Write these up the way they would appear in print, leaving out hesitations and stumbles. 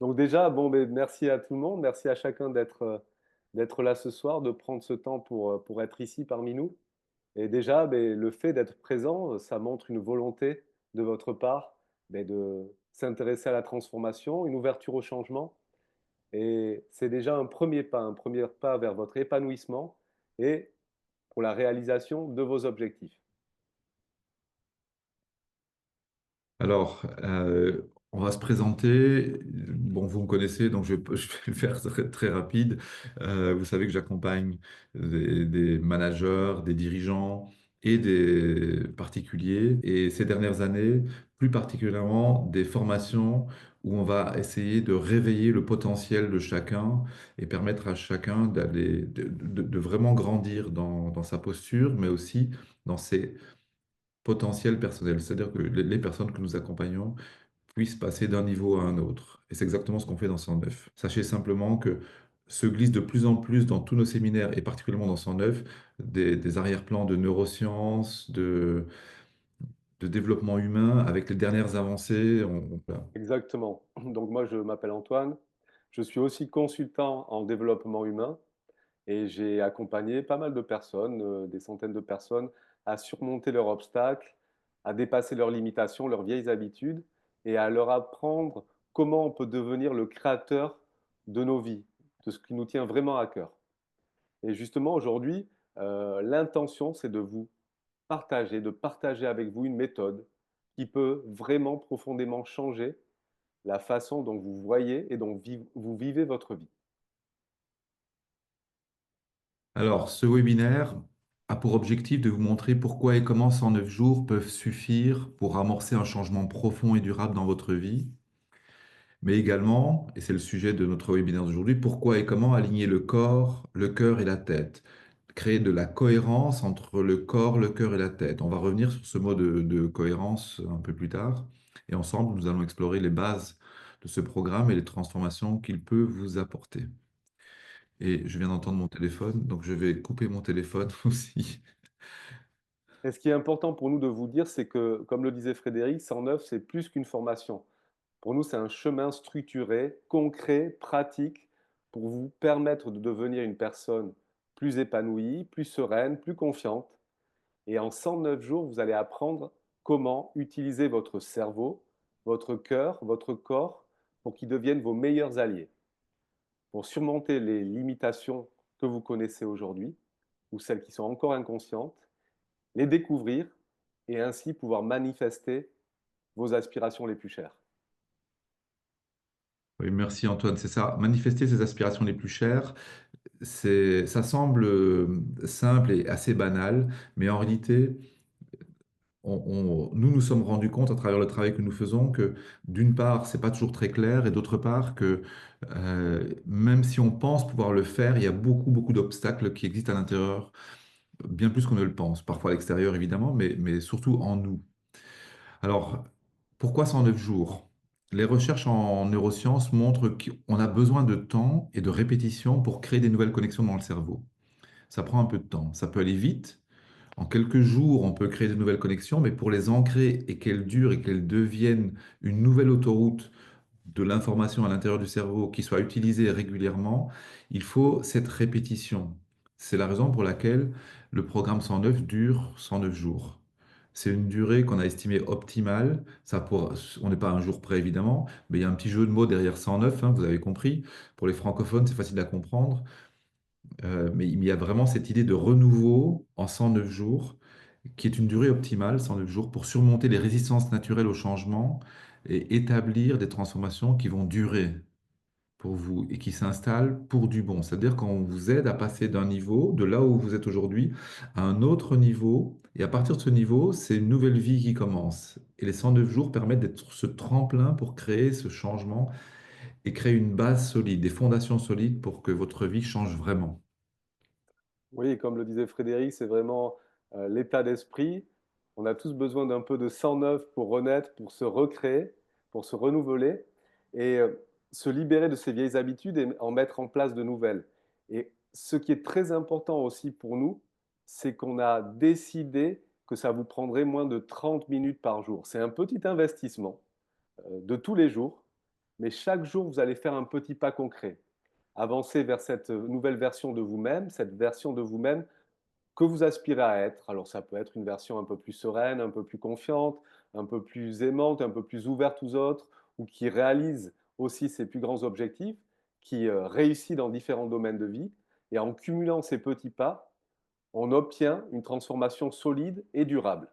Donc déjà, bon, ben, merci à tout le monde, merci à chacun d'être là ce soir, de prendre ce temps pour être ici parmi nous. Et déjà, ben, le fait d'être présent, ça montre une volonté de votre part, ben, de s'intéresser à la transformation, une ouverture au changement. Et c'est déjà un premier pas vers votre épanouissement et pour la réalisation de vos objectifs. Alors, on va se présenter. Bon, vous me connaissez, donc je vais le faire très rapide. Vous savez que j'accompagne des managers, des dirigeants et des particuliers. Et ces dernières années, plus particulièrement, des formations où on va essayer de réveiller le potentiel de chacun et permettre à chacun de vraiment grandir dans sa posture, mais aussi dans ses potentiel personnel, c'est-à-dire que les personnes que nous accompagnons puissent passer d'un niveau à un autre. Et c'est exactement ce qu'on fait dans 109. Sachez simplement que se glissent de plus en plus dans tous nos séminaires, et particulièrement dans 109, des arrière-plans de neurosciences, de développement humain, avec les dernières avancées. Voilà. Exactement. Donc moi, je m'appelle Antoine. Je suis aussi consultant en développement humain et j'ai accompagné pas mal de personnes, des centaines de personnes, à surmonter leurs obstacles, à dépasser leurs limitations, leurs vieilles habitudes et à leur apprendre comment on peut devenir le créateur de nos vies, de ce qui nous tient vraiment à cœur. Et justement, aujourd'hui, l'intention, c'est de partager avec vous une méthode qui peut vraiment profondément changer la façon dont vous voyez et dont vous vivez votre vie. Alors, ce webinaire a pour objectif de vous montrer pourquoi et comment 109 jours peuvent suffire pour amorcer un changement profond et durable dans votre vie, mais également, et c'est le sujet de notre webinaire d'aujourd'hui, pourquoi et comment aligner le corps, le cœur et la tête. Créer de la cohérence entre le corps, le cœur et la tête. On va revenir sur ce mot de cohérence un peu plus tard. Et ensemble, nous allons explorer les bases de ce programme et les transformations qu'il peut vous apporter. Et je viens d'entendre mon téléphone, donc je vais couper mon téléphone aussi. Et ce qui est important pour nous de vous dire, c'est que, comme le disait Frédéric, 109, c'est plus qu'une formation. Pour nous, c'est un chemin structuré, concret, pratique, pour vous permettre de devenir une personne plus épanouie, plus sereine, plus confiante. Et en 109 jours, vous allez apprendre comment utiliser votre cerveau, votre cœur, votre corps, pour qu'ils deviennent vos meilleurs alliés, pour surmonter les limitations que vous connaissez aujourd'hui, ou celles qui sont encore inconscientes, les découvrir et ainsi pouvoir manifester vos aspirations les plus chères. Oui, merci Antoine, c'est ça. Manifester ses aspirations les plus chères, ça semble simple et assez banal, mais en réalité, nous nous sommes rendus compte à travers le travail que nous faisons que d'une part, c'est pas toujours très clair et d'autre part que même si on pense pouvoir le faire, il y a beaucoup d'obstacles qui existent à l'intérieur, bien plus qu'on ne le pense. Parfois à l'extérieur évidemment, mais surtout en nous. Alors, pourquoi 109 jours? Les recherches en neurosciences montrent qu'on a besoin de temps et de répétition pour créer des nouvelles connexions dans le cerveau. Ça prend un peu de temps. Ça peut aller vite. En quelques jours, on peut créer de nouvelles connexions, mais pour les ancrer et qu'elles durent et qu'elles deviennent une nouvelle autoroute de l'information à l'intérieur du cerveau qui soit utilisée régulièrement, il faut cette répétition. C'est la raison pour laquelle le programme 109 dure 109 jours. C'est une durée qu'on a estimée optimale. On n'est pas à un jour près évidemment, mais il y a un petit jeu de mots derrière 109, hein, vous avez compris. Pour les francophones, c'est facile à comprendre. Mais il y a vraiment cette idée de renouveau en 109 jours, qui est une durée optimale, 109 jours, pour surmonter les résistances naturelles au changement et établir des transformations qui vont durer pour vous et qui s'installent pour du bon. C'est-à-dire qu'on vous aide à passer d'un niveau, de là où vous êtes aujourd'hui, à un autre niveau. Et à partir de ce niveau, c'est une nouvelle vie qui commence. Et les 109 jours permettent d'être ce tremplin pour créer ce changement et créer une base solide, des fondations solides pour que votre vie change vraiment. Oui, comme le disait Frédéric, c'est vraiment l'état d'esprit. On a tous besoin d'un peu de sang neuf pour renaître, pour se recréer, pour se renouveler et se libérer de ces vieilles habitudes et en mettre en place de nouvelles. Et ce qui est très important aussi pour nous, c'est qu'on a décidé que ça vous prendrait moins de 30 minutes par jour. C'est un petit investissement de tous les jours, mais chaque jour, vous allez faire un petit pas concret. Avancer vers cette nouvelle version de vous-même, cette version de vous-même que vous aspirez à être. Alors ça peut être une version un peu plus sereine, un peu plus confiante, un peu plus aimante, un peu plus ouverte aux autres, ou qui réalise aussi ses plus grands objectifs, qui réussit dans différents domaines de vie. Et en cumulant ces petits pas, on obtient une transformation solide et durable.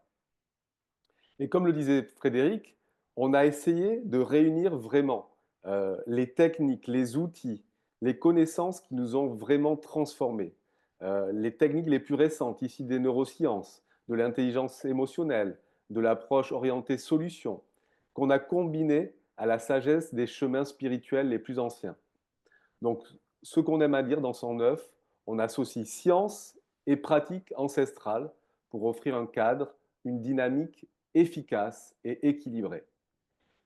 Et comme le disait Frédéric, on a essayé de réunir vraiment les techniques, les outils, les connaissances qui nous ont vraiment transformés. Les techniques les plus récentes, ici des neurosciences, de l'intelligence émotionnelle, de l'approche orientée solution, qu'on a combinées à la sagesse des chemins spirituels les plus anciens. Donc, ce qu'on aime à dire dans 109, on associe science et pratique ancestrale pour offrir un cadre, une dynamique efficace et équilibrée.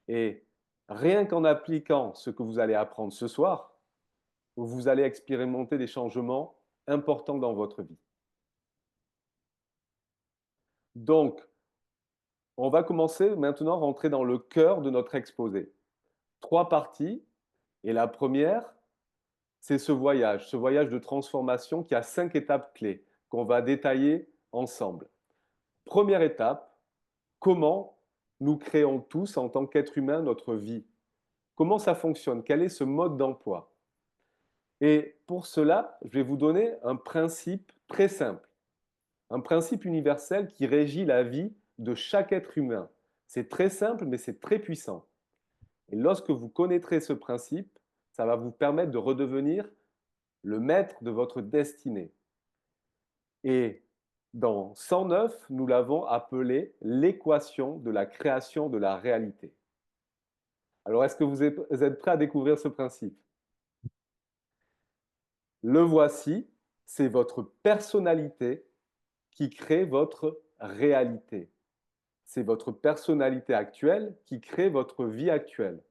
Et rien qu'en appliquant ce que vous allez apprendre ce soir, vous allez expérimenter des changements importants dans votre vie. Donc, on va commencer maintenant à rentrer dans le cœur de notre exposé. 3 parties, et la première, c'est ce voyage de transformation qui a 5 étapes clés qu'on va détailler ensemble. Première étape, comment nous créons tous en tant qu'êtres humains notre vie? Comment ça fonctionne? Quel est ce mode d'emploi? Et pour cela, je vais vous donner un principe très simple, un principe universel qui régit la vie de chaque être humain. C'est très simple, mais c'est très puissant. Et lorsque vous connaîtrez ce principe, ça va vous permettre de redevenir le maître de votre destinée. Et dans 109, nous l'avons appelé l'équation de la création de la réalité. Alors, est-ce que vous êtes prêt à découvrir ce principe? Le voici, c'est votre personnalité qui crée votre réalité. C'est votre personnalité actuelle qui crée votre vie actuelle.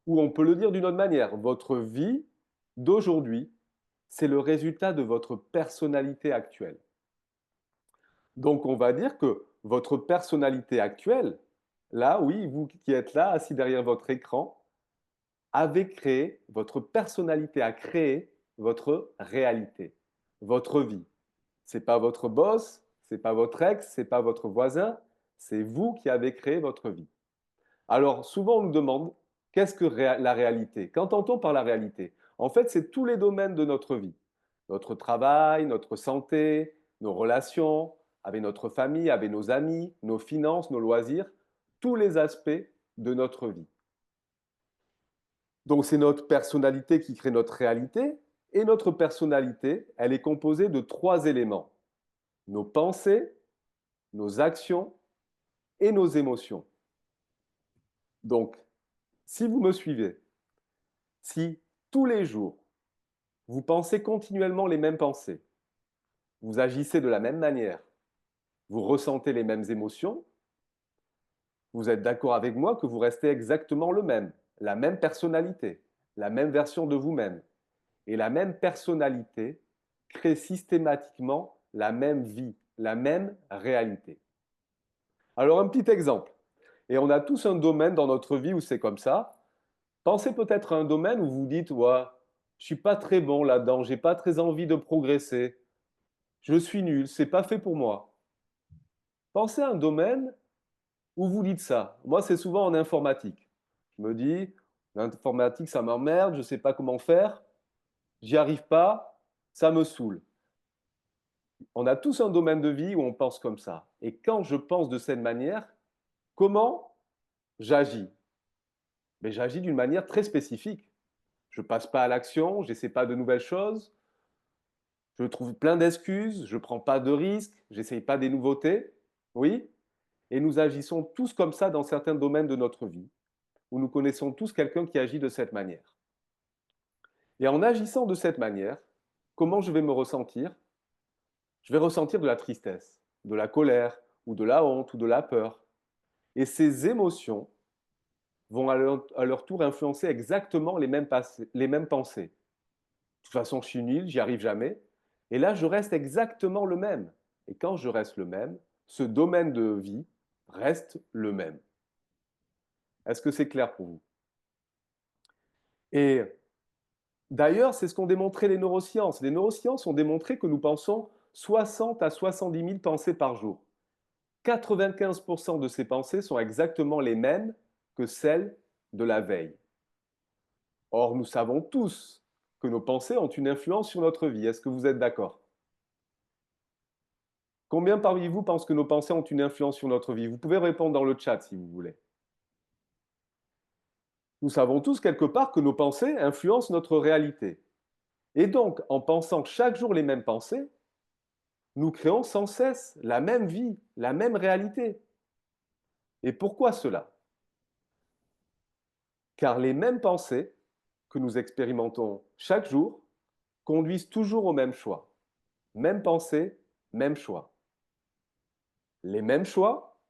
Ou on peut le dire d'une autre manière, votre vie d'aujourd'hui, c'est le résultat de votre personnalité actuelle. Donc on va dire que votre personnalité actuelle, là, oui, vous qui êtes là, assis derrière votre écran, avez créé, votre personnalité a créé votre réalité, votre vie. C'est pas votre boss, c'est pas votre ex, c'est pas votre voisin, c'est vous qui avez créé votre vie. Alors souvent on nous demande qu'est-ce que la réalité? Qu'entend-on par la réalité? En fait, c'est tous les domaines de notre vie. Notre travail, notre santé, nos relations, avec notre famille, avec nos amis, nos finances, nos loisirs, tous les aspects de notre vie. Donc c'est notre personnalité qui crée notre réalité, et notre personnalité, elle est composée de 3 éléments. Nos pensées, nos actions et nos émotions. Donc, si vous me suivez, si tous les jours, vous pensez continuellement les mêmes pensées, vous agissez de la même manière, vous ressentez les mêmes émotions, vous êtes d'accord avec moi que vous restez exactement le même, la même personnalité, la même version de vous-même. Et la même personnalité crée systématiquement la même vie, la même réalité. Alors un petit exemple. Et on a tous un domaine dans notre vie où c'est comme ça. Pensez peut-être à un domaine où vous dites ouais, je suis pas très bon là-dedans, j'ai pas très envie de progresser, je suis nul, c'est pas fait pour moi. Pensez à un domaine où vous dites ça. Moi, c'est souvent en informatique. Je me dis, l'informatique, ça m'emmerde, je sais pas comment faire, j'y arrive pas, ça me saoule. On a tous un domaine de vie où on pense comme ça. Et quand je pense de cette manière, comment j'agis? Mais j'agis d'une manière très spécifique. Je ne passe pas à l'action, je n'essaie pas de nouvelles choses, je trouve plein d'excuses, je ne prends pas de risques, je n'essaye pas des nouveautés. Oui? Et nous agissons tous comme ça dans certains domaines de notre vie, où nous connaissons tous quelqu'un qui agit de cette manière. Et en agissant de cette manière, comment je vais me ressentir? Je vais ressentir de la tristesse, de la colère, ou de la honte, ou de la peur. Et ces émotions vont à leur tour influencer exactement les mêmes pensées. De toute façon, je suis nul, j'y arrive jamais. Et là, je reste exactement le même. Et quand je reste le même, ce domaine de vie reste le même. Est-ce que c'est clair pour vous? Et d'ailleurs, c'est ce qu'ont démontré les neurosciences. Les neurosciences ont démontré que nous pensons 60 à 70 000 pensées par jour. 95% de ces pensées sont exactement les mêmes que celles de la veille. Or, nous savons tous que nos pensées ont une influence sur notre vie. Est-ce que vous êtes d'accord? Combien parmi vous pensent que nos pensées ont une influence sur notre vie? Vous pouvez répondre dans le chat si vous voulez. Nous savons tous quelque part que nos pensées influencent notre réalité. Et donc, en pensant chaque jour les mêmes pensées, nous créons sans cesse la même vie, la même réalité. Et pourquoi cela? Car les mêmes pensées que nous expérimentons chaque jour conduisent toujours au même choix. Même pensée, même choix. Les mêmes choix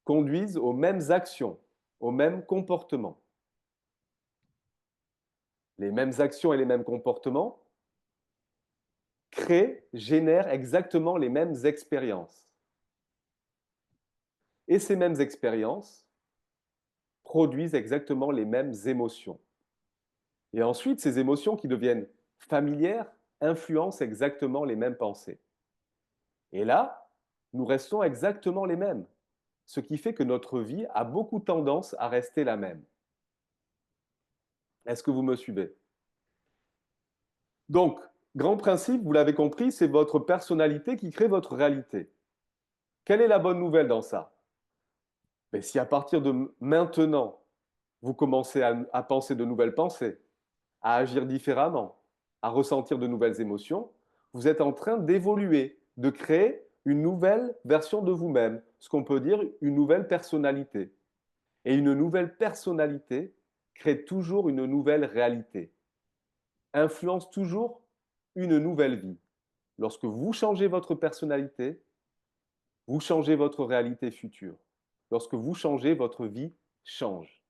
conduisent aux mêmes actions, aux mêmes comportements. Les mêmes actions et les mêmes comportements créent, génèrent exactement les mêmes expériences. Et ces mêmes expériences produisent exactement les mêmes émotions. Et ensuite, ces émotions qui deviennent familières influencent exactement les mêmes pensées. Et là, nous restons exactement les mêmes, ce qui fait que notre vie a beaucoup tendance à rester la même. Est-ce que vous me suivez? Donc, grand principe, vous l'avez compris, c'est votre personnalité qui crée votre réalité. Quelle est la bonne nouvelle dans ça? Mais si à partir de maintenant, vous commencez à penser de nouvelles pensées, à agir différemment, à ressentir de nouvelles émotions, vous êtes en train d'évoluer, de créer une nouvelle version de vous-même, ce qu'on peut dire une nouvelle personnalité. Et une nouvelle personnalité crée toujours une nouvelle réalité, influence toujours une nouvelle vie. Lorsque vous changez votre personnalité, vous changez votre réalité future. Lorsque vous changez, votre vie change.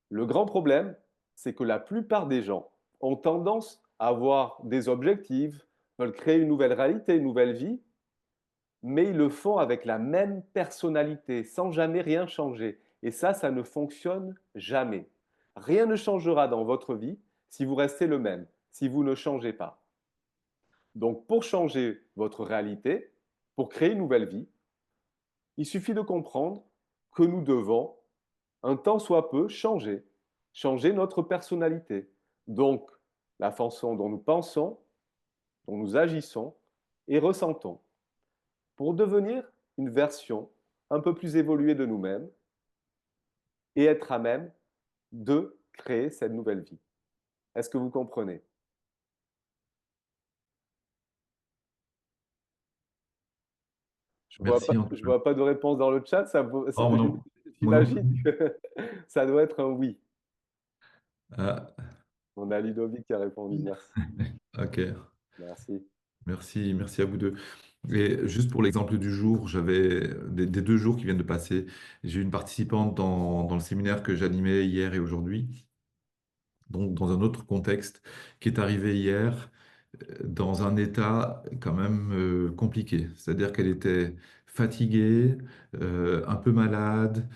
Le grand problème, c'est que la plupart des gens ont tendance à avoir des objectifs, veulent créer une nouvelle réalité, une nouvelle vie, mais ils le font avec la même personnalité, sans jamais rien changer. Et ça ne fonctionne jamais. Rien ne changera dans votre vie si vous restez le même, si vous ne changez pas. Donc pour changer votre réalité, pour créer une nouvelle vie, il suffit de comprendre que nous devons, un tant soit peu, changer, changer notre personnalité. Donc la façon dont nous pensons, dont nous agissons et ressentons, pour devenir une version un peu plus évoluée de nous-mêmes et être à même de créer cette nouvelle vie. Est-ce que vous comprenez? Merci en tout Je cas. vois pas de réponse dans le chat, Oh, moi non j'imagine plus. que ça doit être un oui. Ah, On a Ludovic qui a répondu merci. ok. Merci. Merci, merci à vous deux. Et juste pour l'exemple du jour, j'avais des 2 jours qui viennent de passer. J'ai eu une participante dans le séminaire que j'animais hier et aujourd'hui, donc dans un autre contexte, qui est arrivée hier dans un état quand même compliqué. C'est-à-dire qu'elle était fatiguée, un peu malade,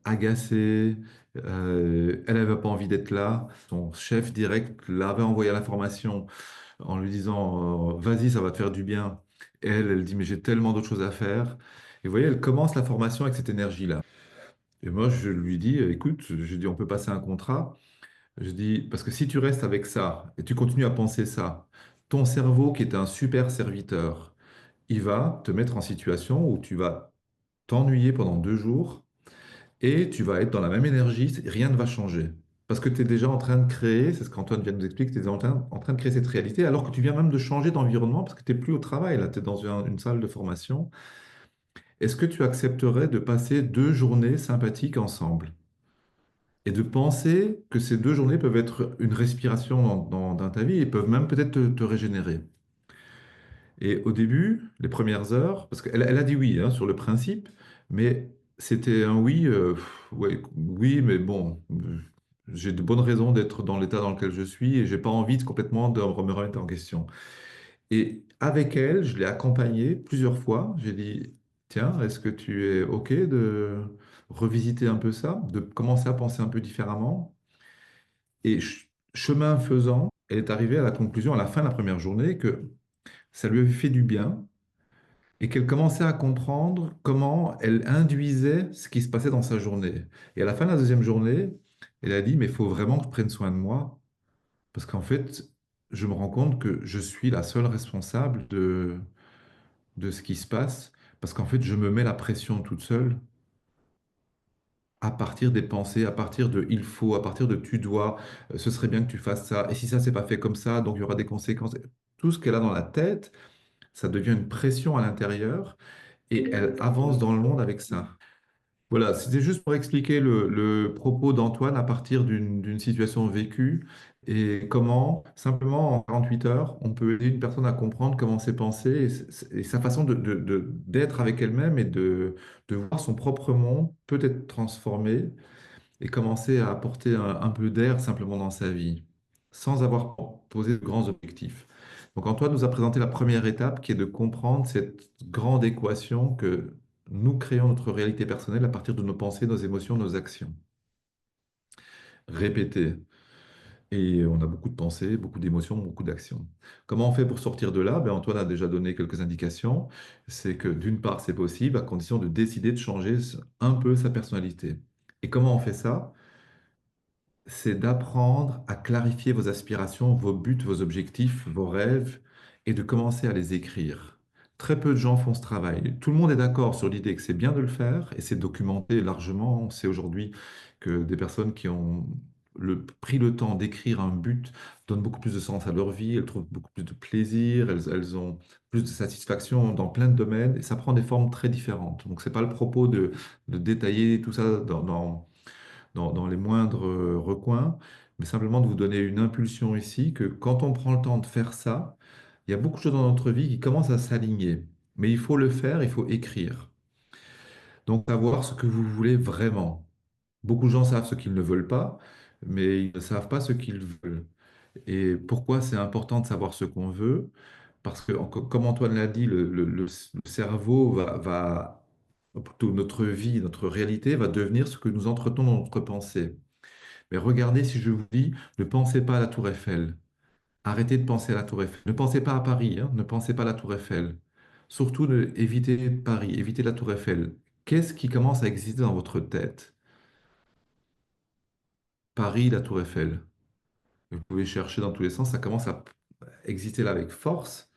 agacée, elle n'avait pas envie d'être là. Son chef direct l'avait envoyé à la formation en lui disant vas-y, ça va te faire du bien. Et elle dit mais j'ai tellement d'autres choses à faire. Et vous voyez, elle commence la formation avec cette énergie-là. Et moi, je lui dis écoute, je dis on peut passer un contrat. Je dis parce que si tu restes avec ça et tu continues à penser ça, ton cerveau qui est un super serviteur, il va te mettre en situation où tu vas t'ennuyer pendant 2 jours et tu vas être dans la même énergie, rien ne va changer. Parce que tu es déjà en train de créer, c'est ce qu'Antoine vient de nous expliquer, tu es en train de créer cette réalité, alors que tu viens même de changer d'environnement, parce que tu n'es plus au travail, là, tu es dans une salle de formation. Est-ce que tu accepterais de passer 2 journées sympathiques ensemble et de penser que ces 2 journées peuvent être une respiration dans ta vie et peuvent même peut-être te régénérer? Et au début, les premières heures, parce qu'elle a dit oui hein, sur le principe, mais c'était un oui, ouais, oui, mais bon, j'ai de bonnes raisons d'être dans l'état dans lequel je suis et j'ai pas envie de complètement de me remettre en question. Et avec elle, je l'ai accompagnée plusieurs fois. J'ai dit, tiens, est-ce que tu es OK de revisiter un peu ça, de commencer à penser un peu différemment? Et chemin faisant, elle est arrivée à la conclusion à la fin de la première journée que ça lui avait fait du bien et qu'elle commençait à comprendre comment elle induisait ce qui se passait dans sa journée. Et à la fin de la deuxième journée, elle a dit, mais il faut vraiment que je prenne soin de moi, parce qu'en fait, je me rends compte que je suis la seule responsable de ce qui se passe, parce qu'en fait, je me mets la pression toute seule à partir des pensées, à partir de il faut, à partir de tu dois, ce serait bien que tu fasses ça, et si ça, c'est pas fait comme ça, donc il y aura des conséquences. Tout ce qu'elle a dans la tête, ça devient une pression à l'intérieur, et elle avance dans le monde avec ça. Voilà, c'était juste pour expliquer le propos d'Antoine à partir d'une situation vécue et comment, simplement en 48 heures, on peut aider une personne à comprendre comment ses pensées et sa façon d'être avec elle-même et de voir son propre monde peut être transformé et commencer à apporter un peu d'air simplement dans sa vie, sans avoir posé de grands objectifs. Donc Antoine nous a présenté la première étape qui est de comprendre cette grande équation que nous créons notre réalité personnelle à partir de nos pensées, nos émotions, nos actions. Répétées. Et on a beaucoup de pensées, beaucoup d'émotions, beaucoup d'actions. Comment on fait pour sortir de là? Ben, Antoine a déjà donné quelques indications. C'est que d'une part, c'est possible à condition de décider de changer un peu sa personnalité. Et comment on fait ça? C'est d'apprendre à clarifier vos aspirations, vos buts, vos objectifs, vos rêves, et de commencer à les écrire. Très peu de gens font ce travail. Tout le monde est d'accord sur l'idée que c'est bien de le faire, et c'est documenté largement. On sait aujourd'hui que des personnes qui ont pris le temps d'écrire un but donnent beaucoup plus de sens à leur vie, elles trouvent beaucoup plus de plaisir, elles ont plus de satisfaction dans plein de domaines, et ça prend des formes très différentes. Donc, ce n'est pas le propos de détailler tout ça dans les moindres recoins, mais simplement de vous donner une impulsion ici que quand on prend le temps de faire ça, il y a beaucoup de choses dans notre vie qui commencent à s'aligner. Mais il faut le faire, il faut écrire. Donc, savoir ce que vous voulez vraiment. Beaucoup de gens savent ce qu'ils ne veulent pas, mais ils ne savent pas ce qu'ils veulent. Et pourquoi c'est important de savoir ce qu'on veut? Parce que, comme Antoine l'a dit, le cerveau ou plutôt notre vie, notre réalité va devenir ce que nous entretenons dans notre pensée. Mais regardez si je vous dis, ne pensez pas à la Tour Eiffel. Arrêtez de penser à la Tour Eiffel. Ne pensez pas à Paris, hein, ne pensez pas à la Tour Eiffel. Surtout, évitez Paris, évitez la Tour Eiffel. Qu'est-ce qui commence à exister dans votre tête? Paris, la Tour Eiffel. Vous pouvez chercher dans tous les sens, ça commence à exister là avec force.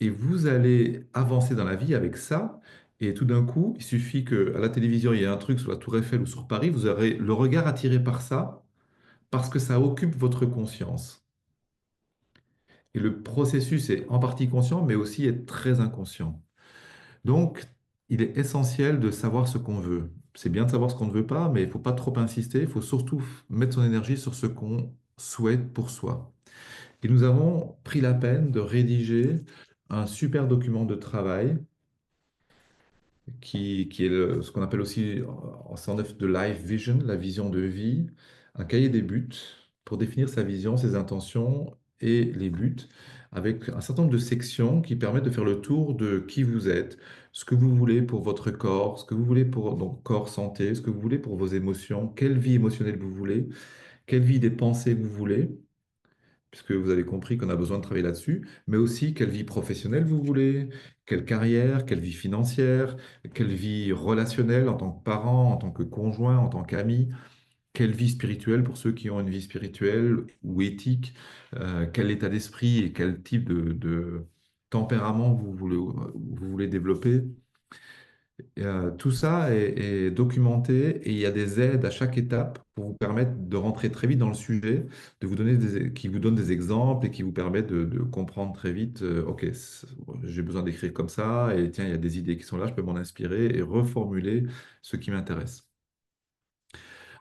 Et vous allez avancer dans la vie avec ça. Et tout d'un coup, il suffit qu'à la télévision, il y ait un truc sur la Tour Eiffel ou sur Paris, vous aurez le regard attiré par ça parce que ça occupe votre conscience. Et le processus est en partie conscient, mais aussi est très inconscient. Donc, il est essentiel de savoir ce qu'on veut. C'est bien de savoir ce qu'on ne veut pas, mais il ne faut pas trop insister. Il faut surtout mettre son énergie sur ce qu'on souhaite pour soi. Et nous avons pris la peine de rédiger un super document de travail qui est ce qu'on appelle aussi en 109 de Life Vision, la vision de vie, un cahier des buts pour définir sa vision, ses intentions et les buts, avec un certain nombre de sections qui permettent de faire le tour de qui vous êtes, ce que vous voulez pour votre corps, ce que vous voulez pour donc corps, santé, ce que vous voulez pour vos émotions, quelle vie émotionnelle vous voulez, quelle vie des pensées vous voulez puisque vous avez compris qu'on a besoin de travailler là-dessus, mais aussi quelle vie professionnelle vous voulez, quelle carrière, quelle vie financière, quelle vie relationnelle en tant que parent, en tant que conjoint, en tant qu'ami, quelle vie spirituelle pour ceux qui ont une vie spirituelle ou éthique, quel état d'esprit et quel type de tempérament vous voulez développer. Tout ça est documenté et il y a des aides à chaque étape pour vous permettre de rentrer très vite dans le sujet, de vous donner qui vous donnent des exemples et qui vous permettent de comprendre très vite, OK, j'ai besoin d'écrire comme ça et tiens, il y a des idées qui sont là, je peux m'en inspirer et reformuler ce qui m'intéresse.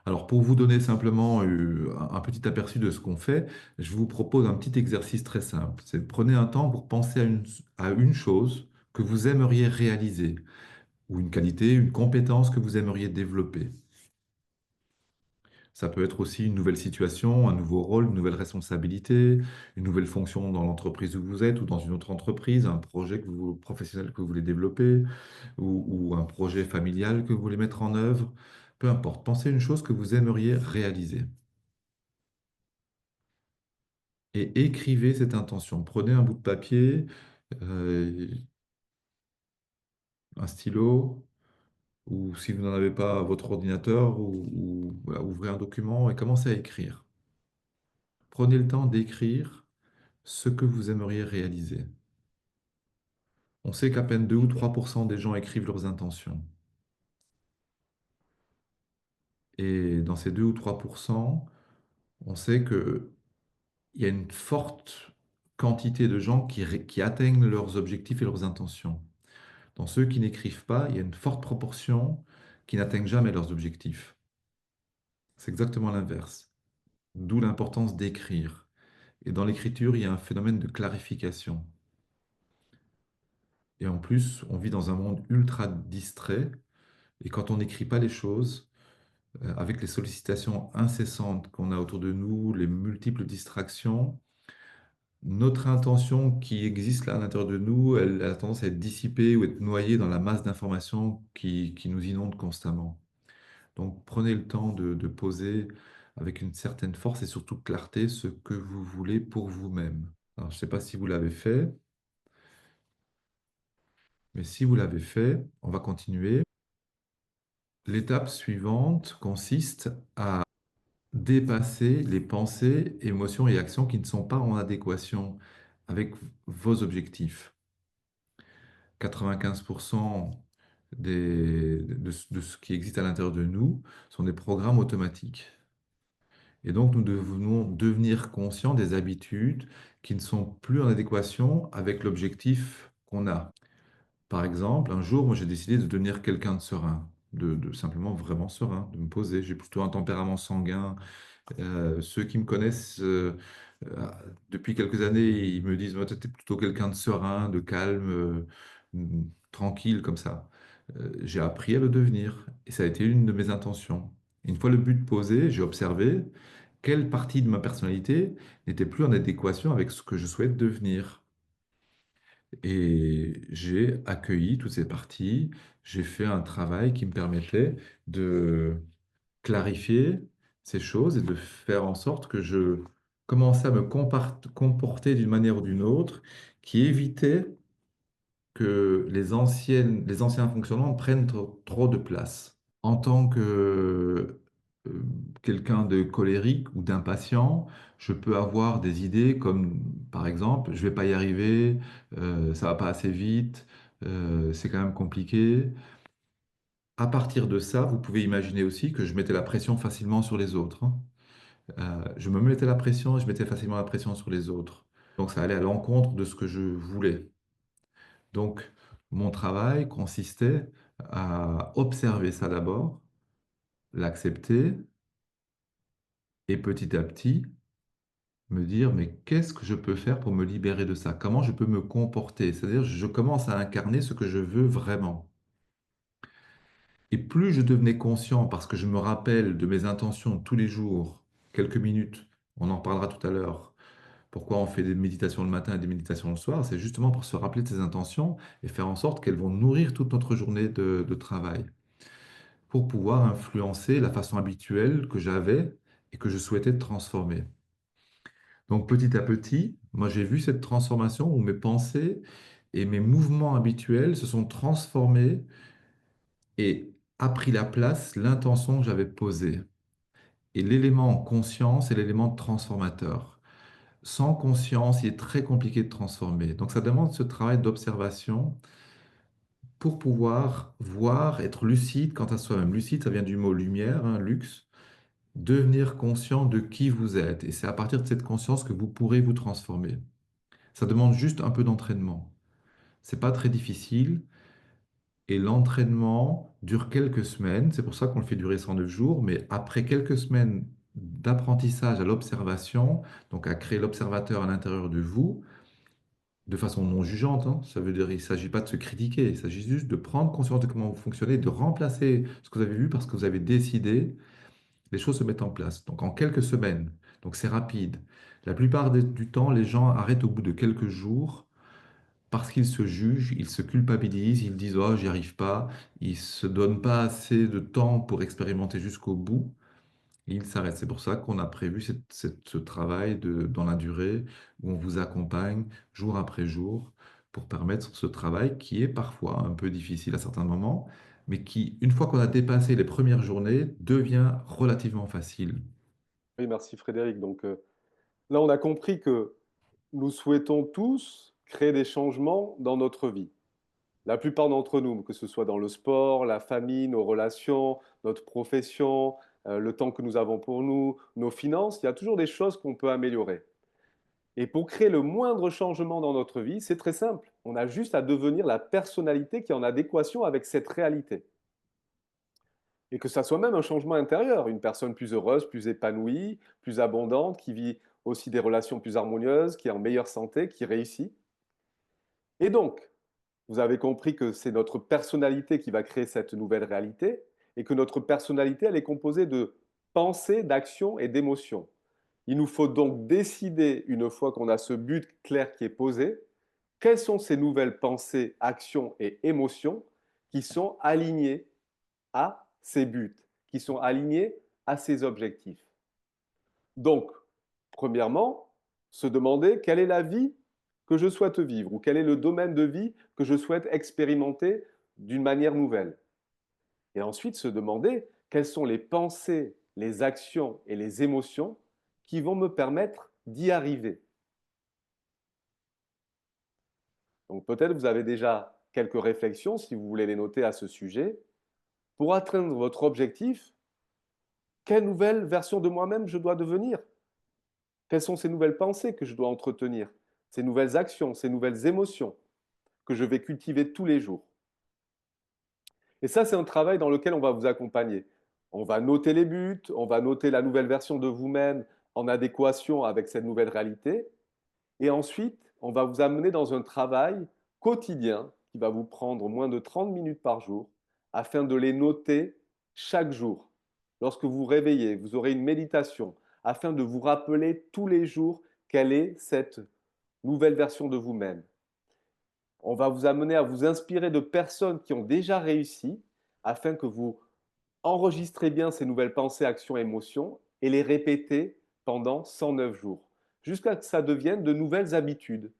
Alors, pour vous donner simplement un petit aperçu de ce qu'on fait, je vous propose un petit exercice très simple. C'est prenez un temps pour penser à une chose que vous aimeriez réaliser ou une qualité, une compétence que vous aimeriez développer. Ça peut être aussi une nouvelle situation, un nouveau rôle, une nouvelle responsabilité, une nouvelle fonction dans l'entreprise où vous êtes ou dans une autre entreprise, un projet professionnel que vous voulez développer ou un projet familial que vous voulez mettre en œuvre. Peu importe, pensez à une chose que vous aimeriez réaliser. et écrivez cette intention. Prenez un bout de papier, euh, un stylo, ou si vous n'en avez pas, votre ordinateur, voilà, ouvrez un document et commencez à écrire. Prenez le temps d'écrire ce que vous aimeriez réaliser. On sait qu'à peine 2 ou 3% des gens écrivent leurs intentions. Et dans ces 2 ou 3%, on sait qu'il y a une forte quantité de gens qui atteignent leurs objectifs et leurs intentions. Dans ceux qui n'écrivent pas, il y a une forte proportion qui n'atteignent jamais leurs objectifs. C'est exactement l'inverse. D'où l'importance d'écrire. Et dans l'écriture, il y a un phénomène de clarification. Et en plus, on vit dans un monde ultra distrait. Et quand on n'écrit pas les choses, avec les sollicitations incessantes qu'on a autour de nous, les multiples distractions, notre intention qui existe là à l'intérieur de nous, elle a tendance à être dissipée ou être noyée dans la masse d'informations qui nous inonde constamment. Donc prenez le temps de poser avec une certaine force et surtout clarté ce que vous voulez pour vous-même. Alors, je ne sais pas si vous l'avez fait, mais si vous l'avez fait, on va continuer. L'étape suivante consiste à dépasser les pensées, émotions et actions qui ne sont pas en adéquation avec vos objectifs. 95% de ce qui existe à l'intérieur de nous sont des programmes automatiques. Et donc, nous devons devenir conscients des habitudes qui ne sont plus en adéquation avec l'objectif qu'on a. Par exemple, un jour, moi, j'ai décidé de devenir quelqu'un de serein, de simplement vraiment serein, de me poser. J'ai plutôt un tempérament sanguin. Ceux qui me connaissent euh, depuis quelques années, ils me disent, tu es plutôt quelqu'un de serein, de calme, tranquille, comme ça. J'ai appris à le devenir et ça a été une de mes intentions. Une fois le but posé, j'ai observé quelle partie de ma personnalité n'était plus en adéquation avec ce que je souhaite devenir. Et j'ai accueilli toutes ces parties, j'ai fait un travail qui me permettait de clarifier ces choses et de faire en sorte que je commençais à me comporter d'une manière ou d'une autre qui évitait que les anciens fonctionnements prennent trop de place. En tant que quelqu'un de colérique ou d'impatient, je peux avoir des idées comme, par exemple, je vais pas y arriver, ça va pas assez vite, c'est quand même compliqué. À partir de ça, vous pouvez imaginer aussi que je mettais la pression facilement sur les autres, hein. Je me mettais la pression et je mettais facilement la pression sur les autres. Donc ça allait à l'encontre de ce que je voulais. Donc mon travail consistait à observer ça d'abord, l'accepter et petit à petit me dire, mais qu'est-ce que je peux faire pour me libérer de ça? Comment je peux me comporter? C'est-à-dire, je commence à incarner ce que je veux vraiment. Et plus je devenais conscient, parce que je me rappelle de mes intentions tous les jours, quelques minutes, on en reparlera tout à l'heure. Pourquoi on fait des méditations le matin et des méditations le soir? C'est justement pour se rappeler de ces intentions et faire en sorte qu'elles vont nourrir toute notre journée de travail, pour pouvoir influencer la façon habituelle que j'avais et que je souhaitais transformer. Donc petit à petit, moi j'ai vu cette transformation où mes pensées et mes mouvements habituels se sont transformés et a pris la place l'intention que j'avais posée. Et l'élément conscience est l'élément transformateur. Sans conscience, il est très compliqué de transformer. Donc ça demande ce travail d'observation pour pouvoir voir, être lucide quant à soi-même. Lucide, ça vient du mot lumière, hein, lux, devenir conscient de qui vous êtes. Et c'est à partir de cette conscience que vous pourrez vous transformer. Ça demande juste un peu d'entraînement. C'est pas très difficile et l'entraînement dure quelques semaines. C'est pour ça qu'on le fait durer 109 jours. Mais après quelques semaines d'apprentissage à l'observation, donc à créer l'observateur à l'intérieur de vous, de façon non jugeante, hein, ça veut dire il ne s'agit pas de se critiquer, il s'agit juste de prendre conscience de comment vous fonctionnez, de remplacer ce que vous avez vu parce que vous avez décidé, les choses se mettent en place. Donc en quelques semaines, donc c'est rapide. La plupart du temps, les gens arrêtent au bout de quelques jours parce qu'ils se jugent, ils se culpabilisent, ils disent oh, j'y arrive pas, ils se donnent pas assez de temps pour expérimenter jusqu'au bout. Et il s'arrête. C'est pour ça qu'on a prévu ce travail dans la durée où on vous accompagne jour après jour pour permettre ce travail qui est parfois un peu difficile à certains moments, mais qui, une fois qu'on a dépassé les premières journées, devient relativement facile. Oui, merci Frédéric. Donc là, on a compris que nous souhaitons tous créer des changements dans notre vie. La plupart d'entre nous, que ce soit dans le sport, la famille, nos relations, notre profession, le temps que nous avons pour nous, nos finances, il y a toujours des choses qu'on peut améliorer. Et pour créer le moindre changement dans notre vie, c'est très simple. On a juste à devenir la personnalité qui est en adéquation avec cette réalité. Et que ça soit même un changement intérieur, une personne plus heureuse, plus épanouie, plus abondante, qui vit aussi des relations plus harmonieuses, qui est en meilleure santé, qui réussit. Et donc, vous avez compris que c'est notre personnalité qui va créer cette nouvelle réalité et que notre personnalité, elle est composée de pensées, d'actions et d'émotions. Il nous faut donc décider, une fois qu'on a ce but clair qui est posé, quelles sont ces nouvelles pensées, actions et émotions qui sont alignées à ces buts, qui sont alignées à ces objectifs. Donc, premièrement, se demander quelle est la vie que je souhaite vivre ou quel est le domaine de vie que je souhaite expérimenter d'une manière nouvelle. Et ensuite, se demander quelles sont les pensées, les actions et les émotions qui vont me permettre d'y arriver. Donc peut-être vous avez déjà quelques réflexions, si vous voulez les noter à ce sujet. Pour atteindre votre objectif, quelle nouvelle version de moi-même je dois devenir? Quelles sont ces nouvelles pensées que je dois entretenir? Ces nouvelles actions, ces nouvelles émotions que je vais cultiver tous les jours? Et ça, c'est un travail dans lequel on va vous accompagner. On va noter les buts, on va noter la nouvelle version de vous-même en adéquation avec cette nouvelle réalité. Et ensuite, on va vous amener dans un travail quotidien qui va vous prendre moins de 30 minutes par jour afin de les noter chaque jour. Lorsque vous vous réveillez, vous aurez une méditation afin de vous rappeler tous les jours quelle est cette nouvelle version de vous-même. On va vous amener à vous inspirer de personnes qui ont déjà réussi afin que vous enregistrez bien ces nouvelles pensées, actions, émotions et les répétez pendant 109 jours jusqu'à ce que ça devienne de nouvelles habitudes,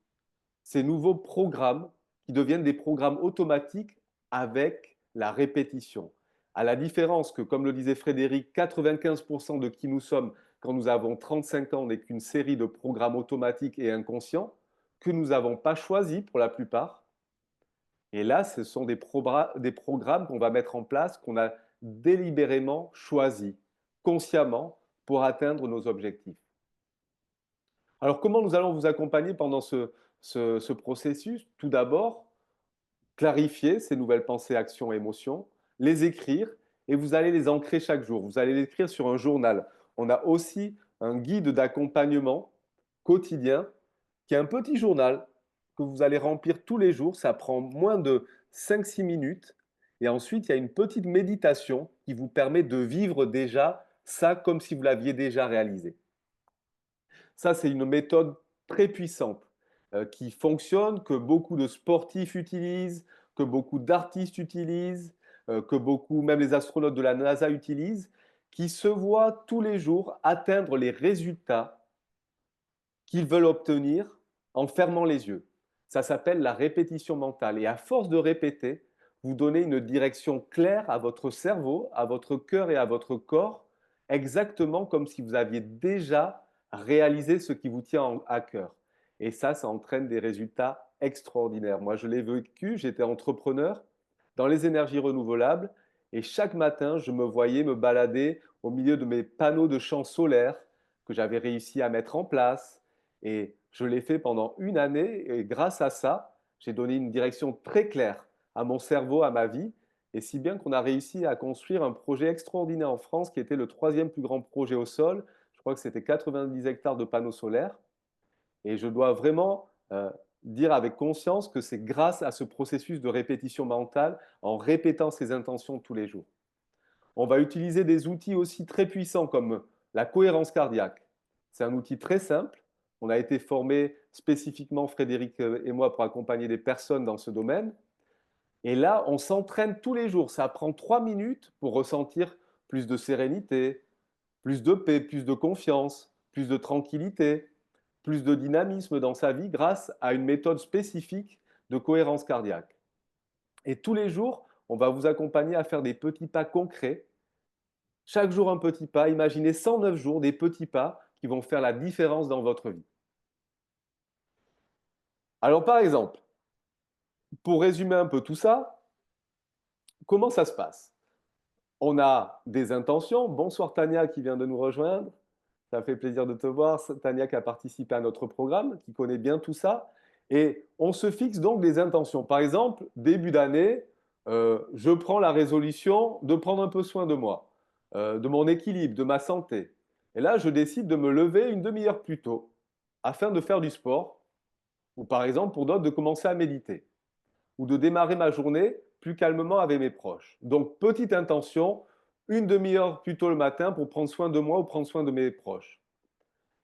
ces nouveaux programmes qui deviennent des programmes automatiques avec la répétition. À la différence que, comme le disait Frédéric, 95% de qui nous sommes quand nous avons 35 ans n'est qu'une série de programmes automatiques et inconscients que nous n'avons pas choisis pour la plupart. Et là, ce sont des programmes qu'on va mettre en place, qu'on a délibérément choisis, consciemment, pour atteindre nos objectifs. Alors, comment nous allons vous accompagner pendant ce processus? Tout d'abord, clarifier ces nouvelles pensées, actions, émotions, les écrire et vous allez les ancrer chaque jour. Vous allez les écrire sur un journal. On a aussi un guide d'accompagnement quotidien qui est un petit journal que vous allez remplir tous les jours. Ça prend moins de 5-6 minutes. Et ensuite, il y a une petite méditation qui vous permet de vivre déjà ça comme si vous l'aviez déjà réalisé. Ça, c'est une méthode très puissante qui fonctionne, que beaucoup de sportifs utilisent, que beaucoup d'artistes utilisent, que beaucoup, même les astronautes de la NASA utilisent, qui se voient tous les jours atteindre les résultats qu'ils veulent obtenir en fermant les yeux. Ça s'appelle la répétition mentale. Et à force de répéter, vous donnez une direction claire à votre cerveau, à votre cœur et à votre corps, exactement comme si vous aviez déjà réalisé ce qui vous tient à cœur. Et ça entraîne des résultats extraordinaires. Moi, je l'ai vécu, j'étais entrepreneur dans les énergies renouvelables et chaque matin, je me voyais me balader au milieu de mes panneaux de champs solaires que j'avais réussi à mettre en place, et je l'ai fait pendant une année et grâce à ça, j'ai donné une direction très claire à mon cerveau, à ma vie, et si bien qu'on a réussi à construire un projet extraordinaire en France qui était le troisième plus grand projet au sol. Je crois que c'était 90 hectares de panneaux solaires. Et je dois vraiment dire avec conscience que c'est grâce à ce processus de répétition mentale, en répétant ces intentions tous les jours. On va utiliser des outils aussi très puissants comme la cohérence cardiaque. C'est un outil très simple. On a été formés spécifiquement, Frédéric et moi, pour accompagner des personnes dans ce domaine. Et là, on s'entraîne tous les jours. Ça prend 3 minutes pour ressentir plus de sérénité, plus de paix, plus de confiance, plus de tranquillité, plus de dynamisme dans sa vie grâce à une méthode spécifique de cohérence cardiaque. Et tous les jours, on va vous accompagner à faire des petits pas concrets. Chaque jour un petit pas. Imaginez 109 jours, des petits pas qui vont faire la différence dans votre vie. Alors par exemple, pour résumer un peu tout ça, comment ça se passe? On a des intentions. Bonsoir Tania qui vient de nous rejoindre. Ça fait plaisir de te voir. Tania qui a participé à notre programme, qui connaît bien tout ça. Et on se fixe donc des intentions. Par exemple, début d'année, je prends la résolution de prendre un peu soin de moi, de mon équilibre, de ma santé. Et là, je décide de me lever une demi-heure plus tôt afin de faire du sport, ou par exemple pour d'autres de commencer à méditer, ou de démarrer ma journée plus calmement avec mes proches. Donc, petite intention, une demi-heure plus tôt le matin pour prendre soin de moi ou prendre soin de mes proches.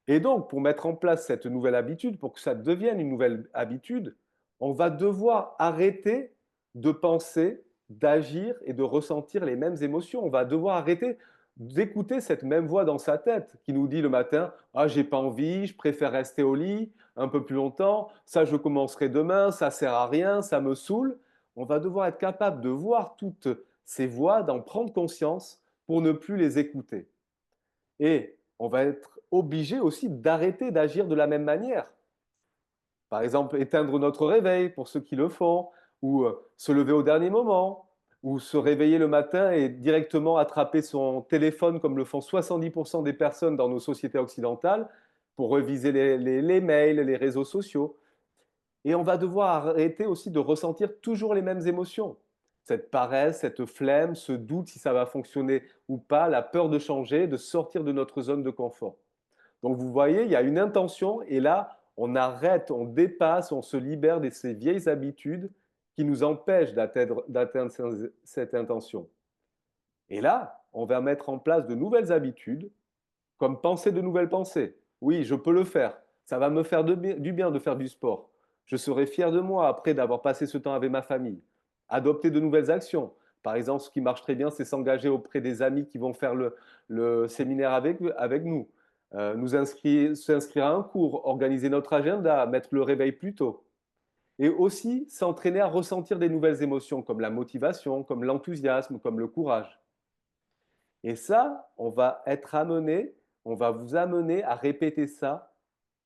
Et donc, pour mettre en place cette nouvelle habitude, pour que ça devienne une nouvelle habitude, on va devoir arrêter de penser, d'agir et de ressentir les mêmes émotions. On va devoir arrêter d'écouter cette même voix dans sa tête qui nous dit le matin: ah, j'ai pas envie, je préfère rester au lit un peu plus longtemps, ça je commencerai demain, ça sert à rien, ça me saoule. On va devoir être capable de voir toutes ces voix, d'en prendre conscience pour ne plus les écouter. Et on va être obligé aussi d'arrêter d'agir de la même manière. Par exemple, éteindre notre réveil pour ceux qui le font, ou se lever au dernier moment, ou se réveiller le matin et directement attraper son téléphone comme le font 70% des personnes dans nos sociétés occidentales pour reviser les mails, les réseaux sociaux. Et on va devoir arrêter aussi de ressentir toujours les mêmes émotions. Cette paresse, cette flemme, ce doute si ça va fonctionner ou pas, la peur de changer, de sortir de notre zone de confort. Donc vous voyez, il y a une intention et là, on arrête, on dépasse, on se libère de ces vieilles habitudes qui nous empêchent d'atteindre cette intention. Et là, on va mettre en place de nouvelles habitudes, comme penser de nouvelles pensées. Oui, je peux le faire. Ça va me faire du bien de faire du sport. Je serai fier de moi après d'avoir passé ce temps avec ma famille. Adopter de nouvelles actions. Par exemple, ce qui marche très bien, c'est s'engager auprès des amis qui vont faire le séminaire avec nous. S'inscrire à un cours, organiser notre agenda, mettre le réveil plus tôt. Et aussi s'entraîner à ressentir des nouvelles émotions comme la motivation, comme l'enthousiasme, comme le courage. Et ça, on va vous amener à répéter ça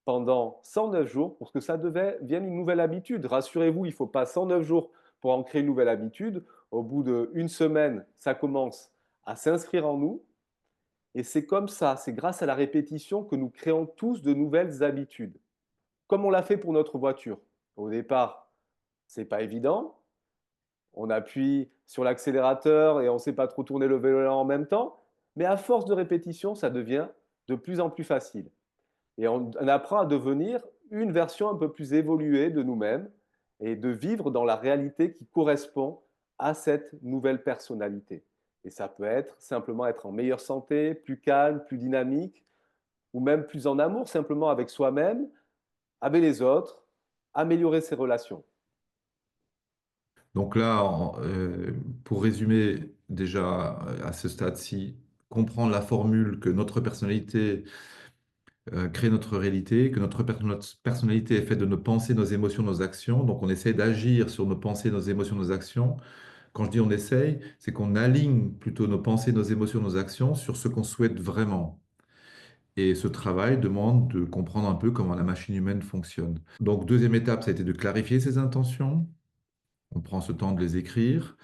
pendant 109 jours pour que ça devienne une nouvelle habitude. Rassurez-vous, il ne faut pas 109 jours pour en créer une nouvelle habitude. Au bout d'une semaine, ça commence à s'inscrire en nous. Et c'est comme ça, c'est grâce à la répétition que nous créons tous de nouvelles habitudes. Comme on l'a fait pour notre voiture. Au départ, ce n'est pas évident. On appuie sur l'accélérateur et on ne sait pas trop tourner le vélo en même temps. Mais à force de répétition, ça devient de plus en plus facile. Et on apprend à devenir une version un peu plus évoluée de nous-mêmes et de vivre dans la réalité qui correspond à cette nouvelle personnalité. Et ça peut être simplement être en meilleure santé, plus calme, plus dynamique, ou même plus en amour simplement avec soi-même, avec les autres, améliorer ses relations. Donc là, pour résumer déjà à ce stade-ci, comprendre la formule que notre personnalité crée notre réalité, que notre personnalité est faite de nos pensées, nos émotions, nos actions. Donc on essaie d'agir sur nos pensées, nos émotions, nos actions. Quand je dis on essaye, c'est qu'on aligne plutôt nos pensées, nos émotions, nos actions sur ce qu'on souhaite vraiment. Et ce travail demande de comprendre un peu comment la machine humaine fonctionne. Donc deuxième étape, ça a été de clarifier ses intentions. On prend ce temps de les écrire.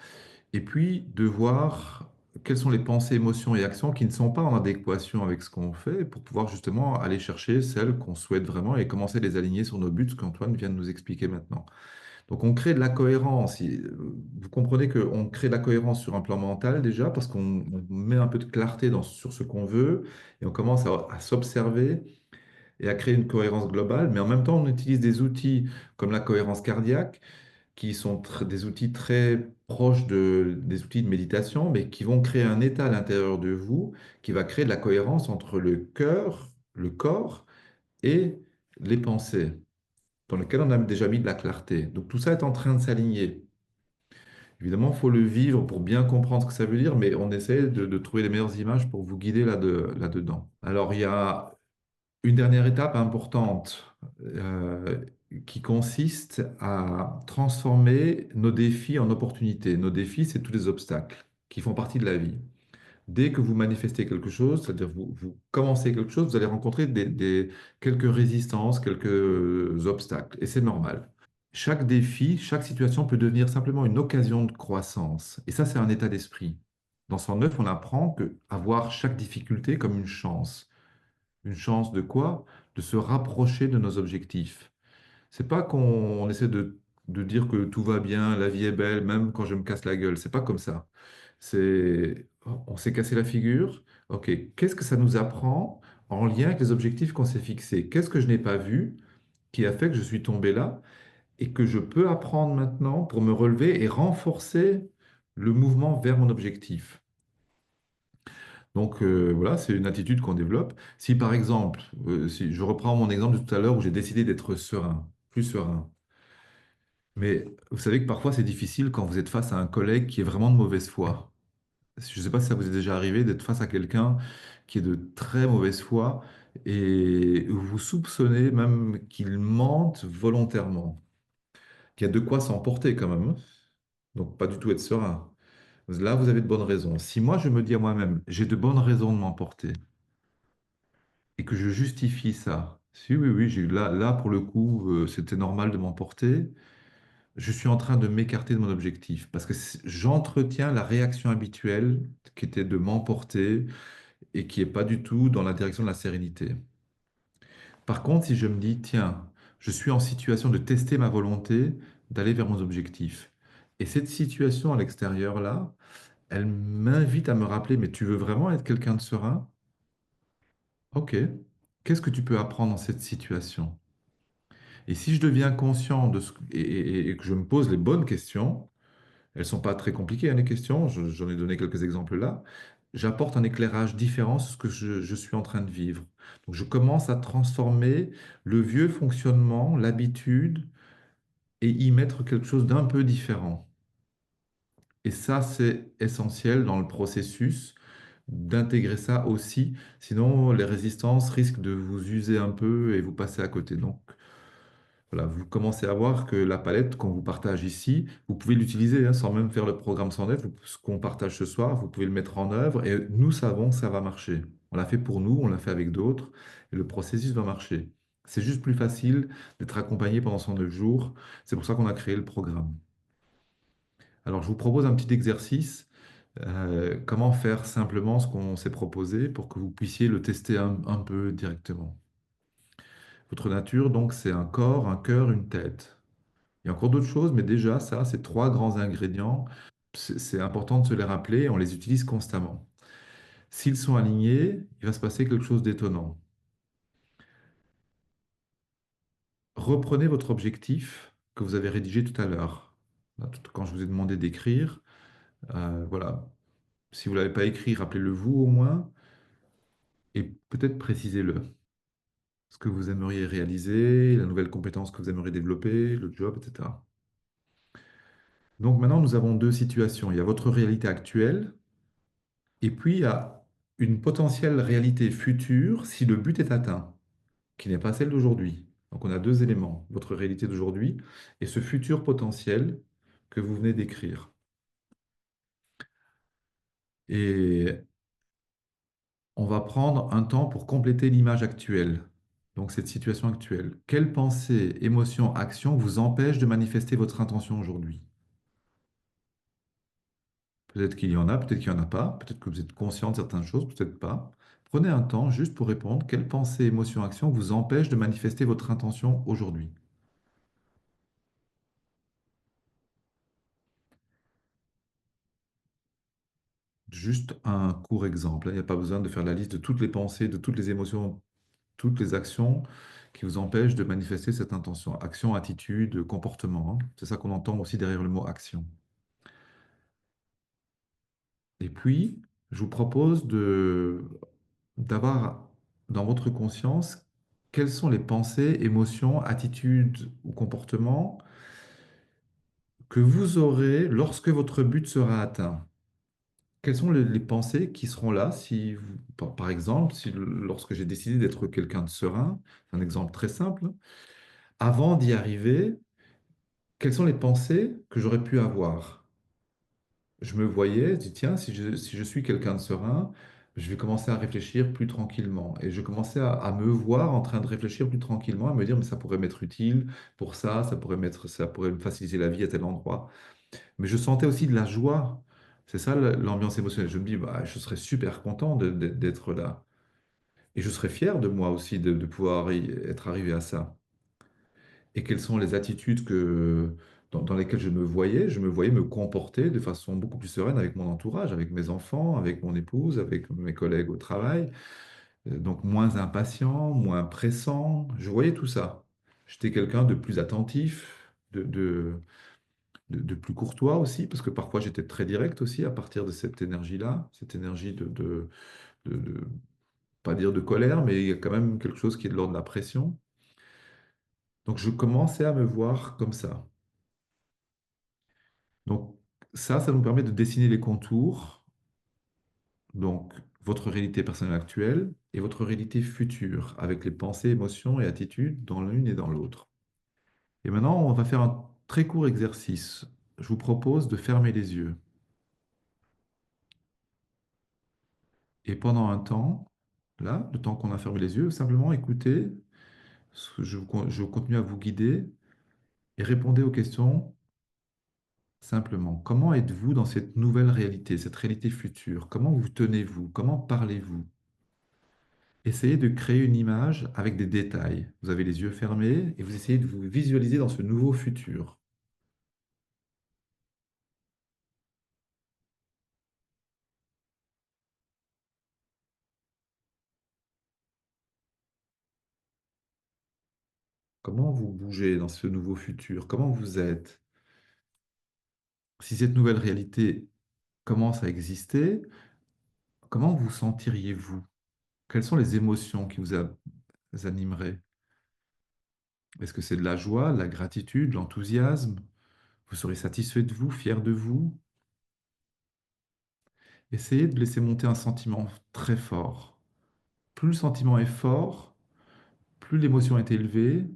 Et puis de voir quelles sont les pensées, émotions et actions qui ne sont pas en adéquation avec ce qu'on fait pour pouvoir justement aller chercher celles qu'on souhaite vraiment et commencer à les aligner sur nos buts, ce qu'Antoine vient de nous expliquer maintenant. Donc on crée de la cohérence. Vous comprenez qu'on crée de la cohérence sur un plan mental déjà parce qu'on met un peu de clarté sur ce qu'on veut et on commence à s'observer et à créer une cohérence globale, mais en même temps on utilise des outils comme la cohérence cardiaque qui sont des outils très proches des outils de méditation, mais qui vont créer un état à l'intérieur de vous qui va créer de la cohérence entre le cœur, le corps et les pensées, dans lequel on a déjà mis de la clarté. Donc tout ça est en train de s'aligner. Évidemment, il faut le vivre pour bien comprendre ce que ça veut dire, mais on essaie de trouver les meilleures images pour vous guider là-dedans. Alors, il y a une dernière étape importante qui consiste à transformer nos défis en opportunités. Nos défis, c'est tous les obstacles qui font partie de la vie. Dès que vous manifestez quelque chose, c'est-à-dire vous commencez quelque chose, vous allez rencontrer quelques résistances, quelques obstacles, et c'est normal. Chaque défi, chaque situation peut devenir simplement une occasion de croissance. Et ça, c'est un état d'esprit. Dans 109, on apprend à voir chaque difficulté comme une chance. Une chance de quoi? De se rapprocher de nos objectifs. C'est pas qu'on essaie de dire que tout va bien, la vie est belle, même quand je me casse la gueule. C'est pas comme ça. C'est, on s'est cassé la figure. Ok, qu'est-ce que ça nous apprend en lien avec les objectifs qu'on s'est fixés? Qu'est-ce que je n'ai pas vu qui a fait que je suis tombé là et que je peux apprendre maintenant pour me relever et renforcer le mouvement vers mon objectif? Donc voilà, c'est une attitude qu'on développe. Si par exemple, si je reprends mon exemple de tout à l'heure où j'ai décidé d'être serein, plus serein, mais vous savez que parfois c'est difficile quand vous êtes face à un collègue qui est vraiment de mauvaise foi. Je ne sais pas si ça vous est déjà arrivé d'être face à quelqu'un qui est de très mauvaise foi et vous soupçonnez même qu'il mente volontairement, qu'il y a de quoi s'emporter quand même, hein. Donc pas du tout être serein. Là, vous avez de bonnes raisons. Si moi je me dis à moi-même, j'ai de bonnes raisons de m'emporter et que je justifie ça, si oui, oui, là pour le coup, c'était normal de m'emporter. Je suis en train de m'écarter de mon objectif parce que j'entretiens la réaction habituelle qui était de m'emporter et qui n'est pas du tout dans la direction de la sérénité. Par contre, si je me dis, tiens, je suis en situation de tester ma volonté d'aller vers mon objectif, et cette situation à l'extérieur là, elle m'invite à me rappeler, mais tu veux vraiment être quelqu'un de serein? Ok. Qu'est-ce que tu peux apprendre dans cette situation? Et si je deviens conscient et que je me pose les bonnes questions, elles sont pas très compliquées, hein, les questions. J'en ai donné quelques exemples là. J'apporte un éclairage différent sur ce que je suis en train de vivre. Donc, je commence à transformer le vieux fonctionnement, l'habitude, et y mettre quelque chose d'un peu différent. Et ça, c'est essentiel dans le processus d'intégrer ça aussi. Sinon, les résistances risquent de vous user un peu et vous passer à côté. Donc, voilà, vous commencez à voir que la palette qu'on vous partage ici, vous pouvez l'utiliser hein, sans même faire le programme 109. Ce qu'on partage ce soir, vous pouvez le mettre en œuvre et nous savons que ça va marcher. On l'a fait pour nous, on l'a fait avec d'autres et le processus va marcher. C'est juste plus facile d'être accompagné pendant 109 jours. C'est pour ça qu'on a créé le programme. Alors, je vous propose un petit exercice. Comment faire simplement ce qu'on s'est proposé pour que vous puissiez le tester un peu directement. Votre nature, donc, c'est un corps, un cœur, une tête. Il y a encore d'autres choses, mais déjà, ça, c'est trois grands ingrédients. C'est important de se les rappeler, on les utilise constamment. S'ils sont alignés, il va se passer quelque chose d'étonnant. Reprenez votre objectif que vous avez rédigé tout à l'heure. Là, quand je vous ai demandé d'écrire, voilà. Si vous ne l'avez pas écrit, rappelez-le vous au moins et peut-être précisez-le. Ce que vous aimeriez réaliser, la nouvelle compétence que vous aimeriez développer, le job, etc. Donc maintenant, nous avons deux situations. Il y a votre réalité actuelle. Et puis, il y a une potentielle réalité future si le but est atteint, qui n'est pas celle d'aujourd'hui. Donc, on a deux éléments, votre réalité d'aujourd'hui et ce futur potentiel que vous venez d'écrire. Et on va prendre un temps pour compléter l'image actuelle, donc cette situation actuelle. Quelle pensée, émotion, action vous empêche de manifester votre intention aujourd'hui? Peut-être qu'il y en a, peut-être qu'il n'y en a pas, peut-être que vous êtes conscient de certaines choses, peut-être pas. Prenez un temps juste pour répondre. Quelle pensée, émotion, action vous empêche de manifester votre intention aujourd'hui? Juste un court exemple, hein. Il n'y a pas besoin de faire la liste de toutes les pensées, de toutes les émotions, toutes les actions qui vous empêchent de manifester cette intention. Action, attitude, comportement, hein. C'est ça qu'on entend aussi derrière le mot action. Et puis, je vous propose d'avoir dans votre conscience quelles sont les pensées, émotions, attitudes ou comportements que vous aurez lorsque votre but sera atteint. Quelles sont les pensées qui seront là si par exemple, si lorsque j'ai décidé d'être quelqu'un de serein, c'est un exemple très simple, avant d'y arriver, quelles sont les pensées que j'aurais pu avoir? Je me voyais, je dis, tiens, si je suis quelqu'un de serein, je vais commencer à réfléchir plus tranquillement. Et je commençais à me voir en train de réfléchir plus tranquillement, à me dire, mais ça pourrait m'être utile pour ça, ça pourrait me faciliter la vie à tel endroit. Mais je sentais aussi de la joie. C'est ça l'ambiance émotionnelle. Je me dis, bah, je serais super content d'être là. Et je serais fier de moi aussi de pouvoir être arrivé à ça. Et quelles sont les attitudes dans lesquelles je me voyais? Je me voyais me comporter de façon beaucoup plus sereine avec mon entourage, avec mes enfants, avec mon épouse, avec mes collègues au travail. Donc moins impatient, moins pressant. Je voyais tout ça. J'étais quelqu'un de plus attentif, de plus courtois aussi, parce que parfois j'étais très direct aussi à partir de cette énergie-là, cette énergie de- pas dire de colère, mais il y a quand même quelque chose qui est de l'ordre de la pression. Donc je commençais à me voir comme ça. Donc ça nous permet de dessiner les contours, donc votre réalité personnelle actuelle et votre réalité future, avec les pensées, émotions et attitudes dans l'une et dans l'autre. Et maintenant, on va faire un très court exercice. Je vous propose de fermer les yeux. Et pendant un temps, là, le temps qu'on a fermé les yeux, simplement écoutez, je continue à vous guider et répondez aux questions simplement. Comment êtes-vous dans cette nouvelle réalité, cette réalité future? Comment vous tenez-vous? Comment parlez-vous? Essayez de créer une image avec des détails. Vous avez les yeux fermés et vous essayez de vous visualiser dans ce nouveau futur. Comment vous bougez dans ce nouveau futur? Comment vous êtes? Si cette nouvelle réalité commence à exister, comment vous sentiriez-vous? Quelles sont les émotions qui vous animeraient? Est-ce que c'est de la joie, de la gratitude, de l'enthousiasme? Vous serez satisfait de vous, fier de vous? Essayez de laisser monter un sentiment très fort. Plus le sentiment est fort, plus l'émotion est élevée,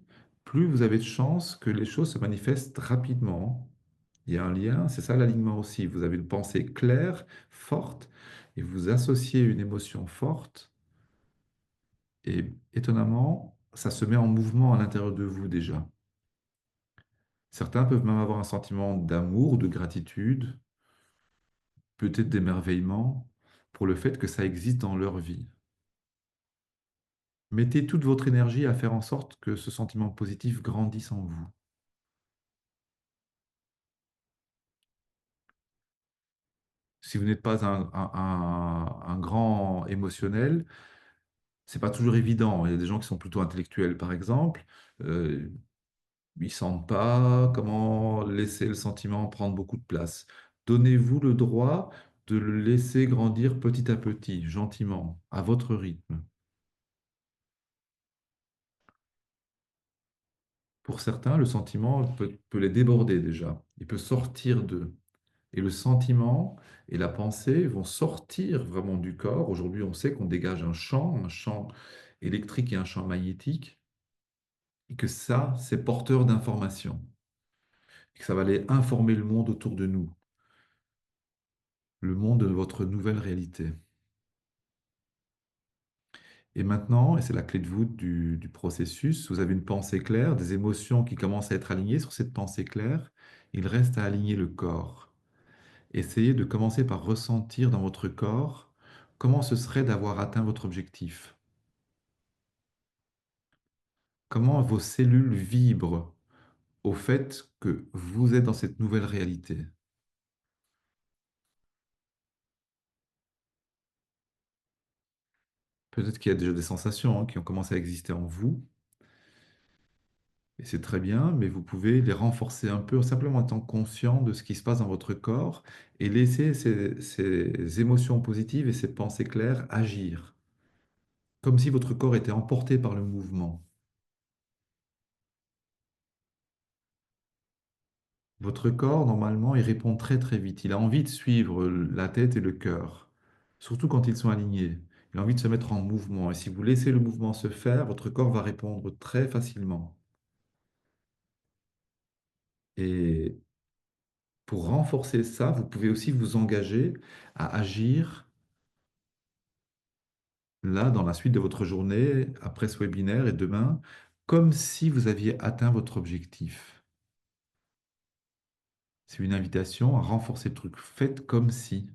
plus vous avez de chances que les choses se manifestent rapidement. Il y a un lien, c'est ça l'alignement aussi. Vous avez une pensée claire, forte, et vous associez une émotion forte, et étonnamment, ça se met en mouvement à l'intérieur de vous déjà. Certains peuvent même avoir un sentiment d'amour, de gratitude, peut-être d'émerveillement pour le fait que ça existe dans leur vie. Mettez toute votre énergie à faire en sorte que ce sentiment positif grandisse en vous. Si vous n'êtes pas un grand émotionnel, c'est pas toujours évident. Il y a des gens qui sont plutôt intellectuels, par exemple. Euh, Ils sentent pas comment laisser le sentiment prendre beaucoup de place. Donnez-vous le droit de le laisser grandir petit à petit, gentiment, à votre rythme. Pour certains, le sentiment peut les déborder déjà. Il peut sortir d'eux. Et le sentiment et la pensée vont sortir vraiment du corps. Aujourd'hui, on sait qu'on dégage un champ électrique et un champ magnétique, et que ça, c'est porteur d'informations, et que ça va aller informer le monde autour de nous, le monde de votre nouvelle réalité. Et maintenant, et c'est la clé de voûte du processus, vous avez une pensée claire, des émotions qui commencent à être alignées sur cette pensée claire. Il reste à aligner le corps. Essayez de commencer par ressentir dans votre corps comment ce serait d'avoir atteint votre objectif. Comment vos cellules vibrent au fait que vous êtes dans cette nouvelle réalité. Peut-être qu'il y a déjà des sensations qui ont commencé à exister en vous, et c'est très bien, mais vous pouvez les renforcer un peu en simplement étant conscient de ce qui se passe dans votre corps et laisser ces émotions positives et ces pensées claires agir, comme si votre corps était emporté par le mouvement. Votre corps, normalement, il répond très très vite. Il a envie de suivre la tête et le cœur, surtout quand ils sont alignés. Il a envie de se mettre en mouvement. Et si vous laissez le mouvement se faire, votre corps va répondre très facilement. Et pour renforcer ça, vous pouvez aussi vous engager à agir là dans la suite de votre journée, après ce webinaire et demain, comme si vous aviez atteint votre objectif. C'est une invitation à renforcer le truc. Faites comme si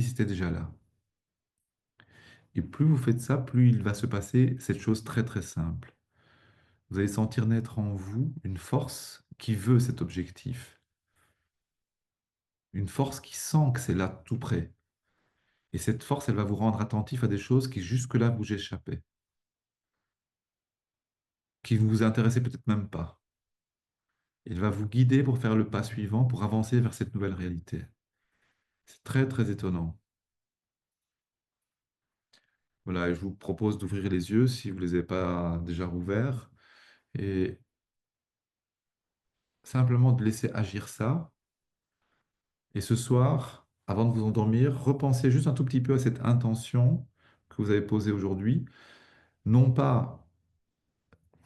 c'était déjà là. Et plus vous faites ça, plus il va se passer cette chose très très simple. Vous allez sentir naître en vous une force qui veut cet objectif, une force qui sent que c'est là tout près. Et cette force, elle va vous rendre attentif à des choses qui jusque-là vous échappaient, qui ne vous intéressaient peut-être même pas. Elle va vous guider pour faire le pas suivant, pour avancer vers cette nouvelle réalité. C'est très très étonnant. Voilà, et je vous propose d'ouvrir les yeux si vous ne les avez pas déjà ouverts et simplement de laisser agir ça. Et ce soir, avant de vous endormir, repensez juste un tout petit peu à cette intention que vous avez posée aujourd'hui. Non pas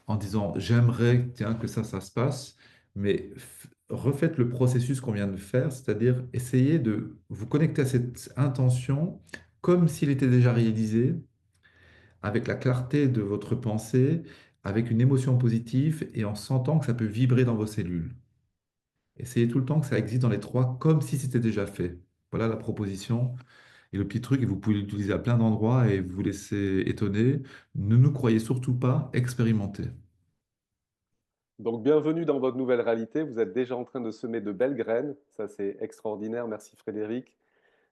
en disant j'aimerais tiens, que ça se passe, mais refaites le processus qu'on vient de faire, c'est-à-dire essayez de vous connecter à cette intention comme s'il était déjà réalisé, avec la clarté de votre pensée, avec une émotion positive et en sentant que ça peut vibrer dans vos cellules. Essayez tout le temps que ça existe dans les trois comme si c'était déjà fait. Voilà la proposition. Et le petit truc, et vous pouvez l'utiliser à plein d'endroits et vous laisser étonner. Ne nous croyez surtout pas, expérimentez. Donc, bienvenue dans votre nouvelle réalité. Vous êtes déjà en train de semer de belles graines. Ça, c'est extraordinaire. Merci Frédéric.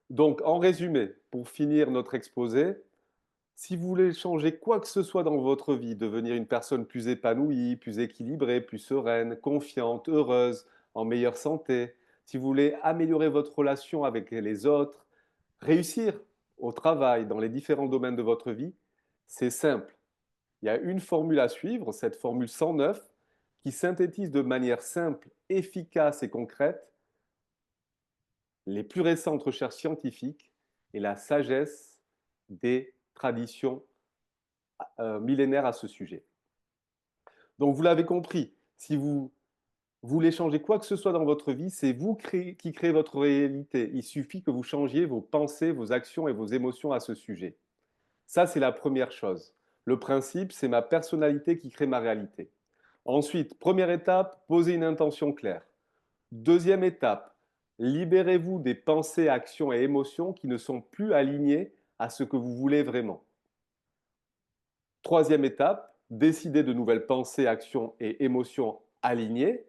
Donc, en résumé, pour finir notre exposé, si vous voulez changer quoi que ce soit dans votre vie, devenir une personne plus épanouie, plus équilibrée, plus sereine, confiante, heureuse, en meilleure santé, si vous voulez améliorer votre relation avec les autres, réussir au travail, dans les différents domaines de votre vie, c'est simple. Il y a une formule à suivre, cette formule 109, qui synthétise de manière simple, efficace et concrète les plus récentes recherches scientifiques et la sagesse des traditions millénaires à ce sujet. Donc vous l'avez compris, si vous voulez changer quoi que ce soit dans votre vie, c'est vous qui créez votre réalité. Il suffit que vous changiez vos pensées, vos actions et vos émotions à ce sujet. Ça, c'est la première chose. Le principe, c'est ma personnalité qui crée ma réalité. Ensuite, première étape, posez une intention claire. Deuxième étape, libérez-vous des pensées, actions et émotions qui ne sont plus alignées à ce que vous voulez vraiment. Troisième étape, décidez de nouvelles pensées, actions et émotions alignées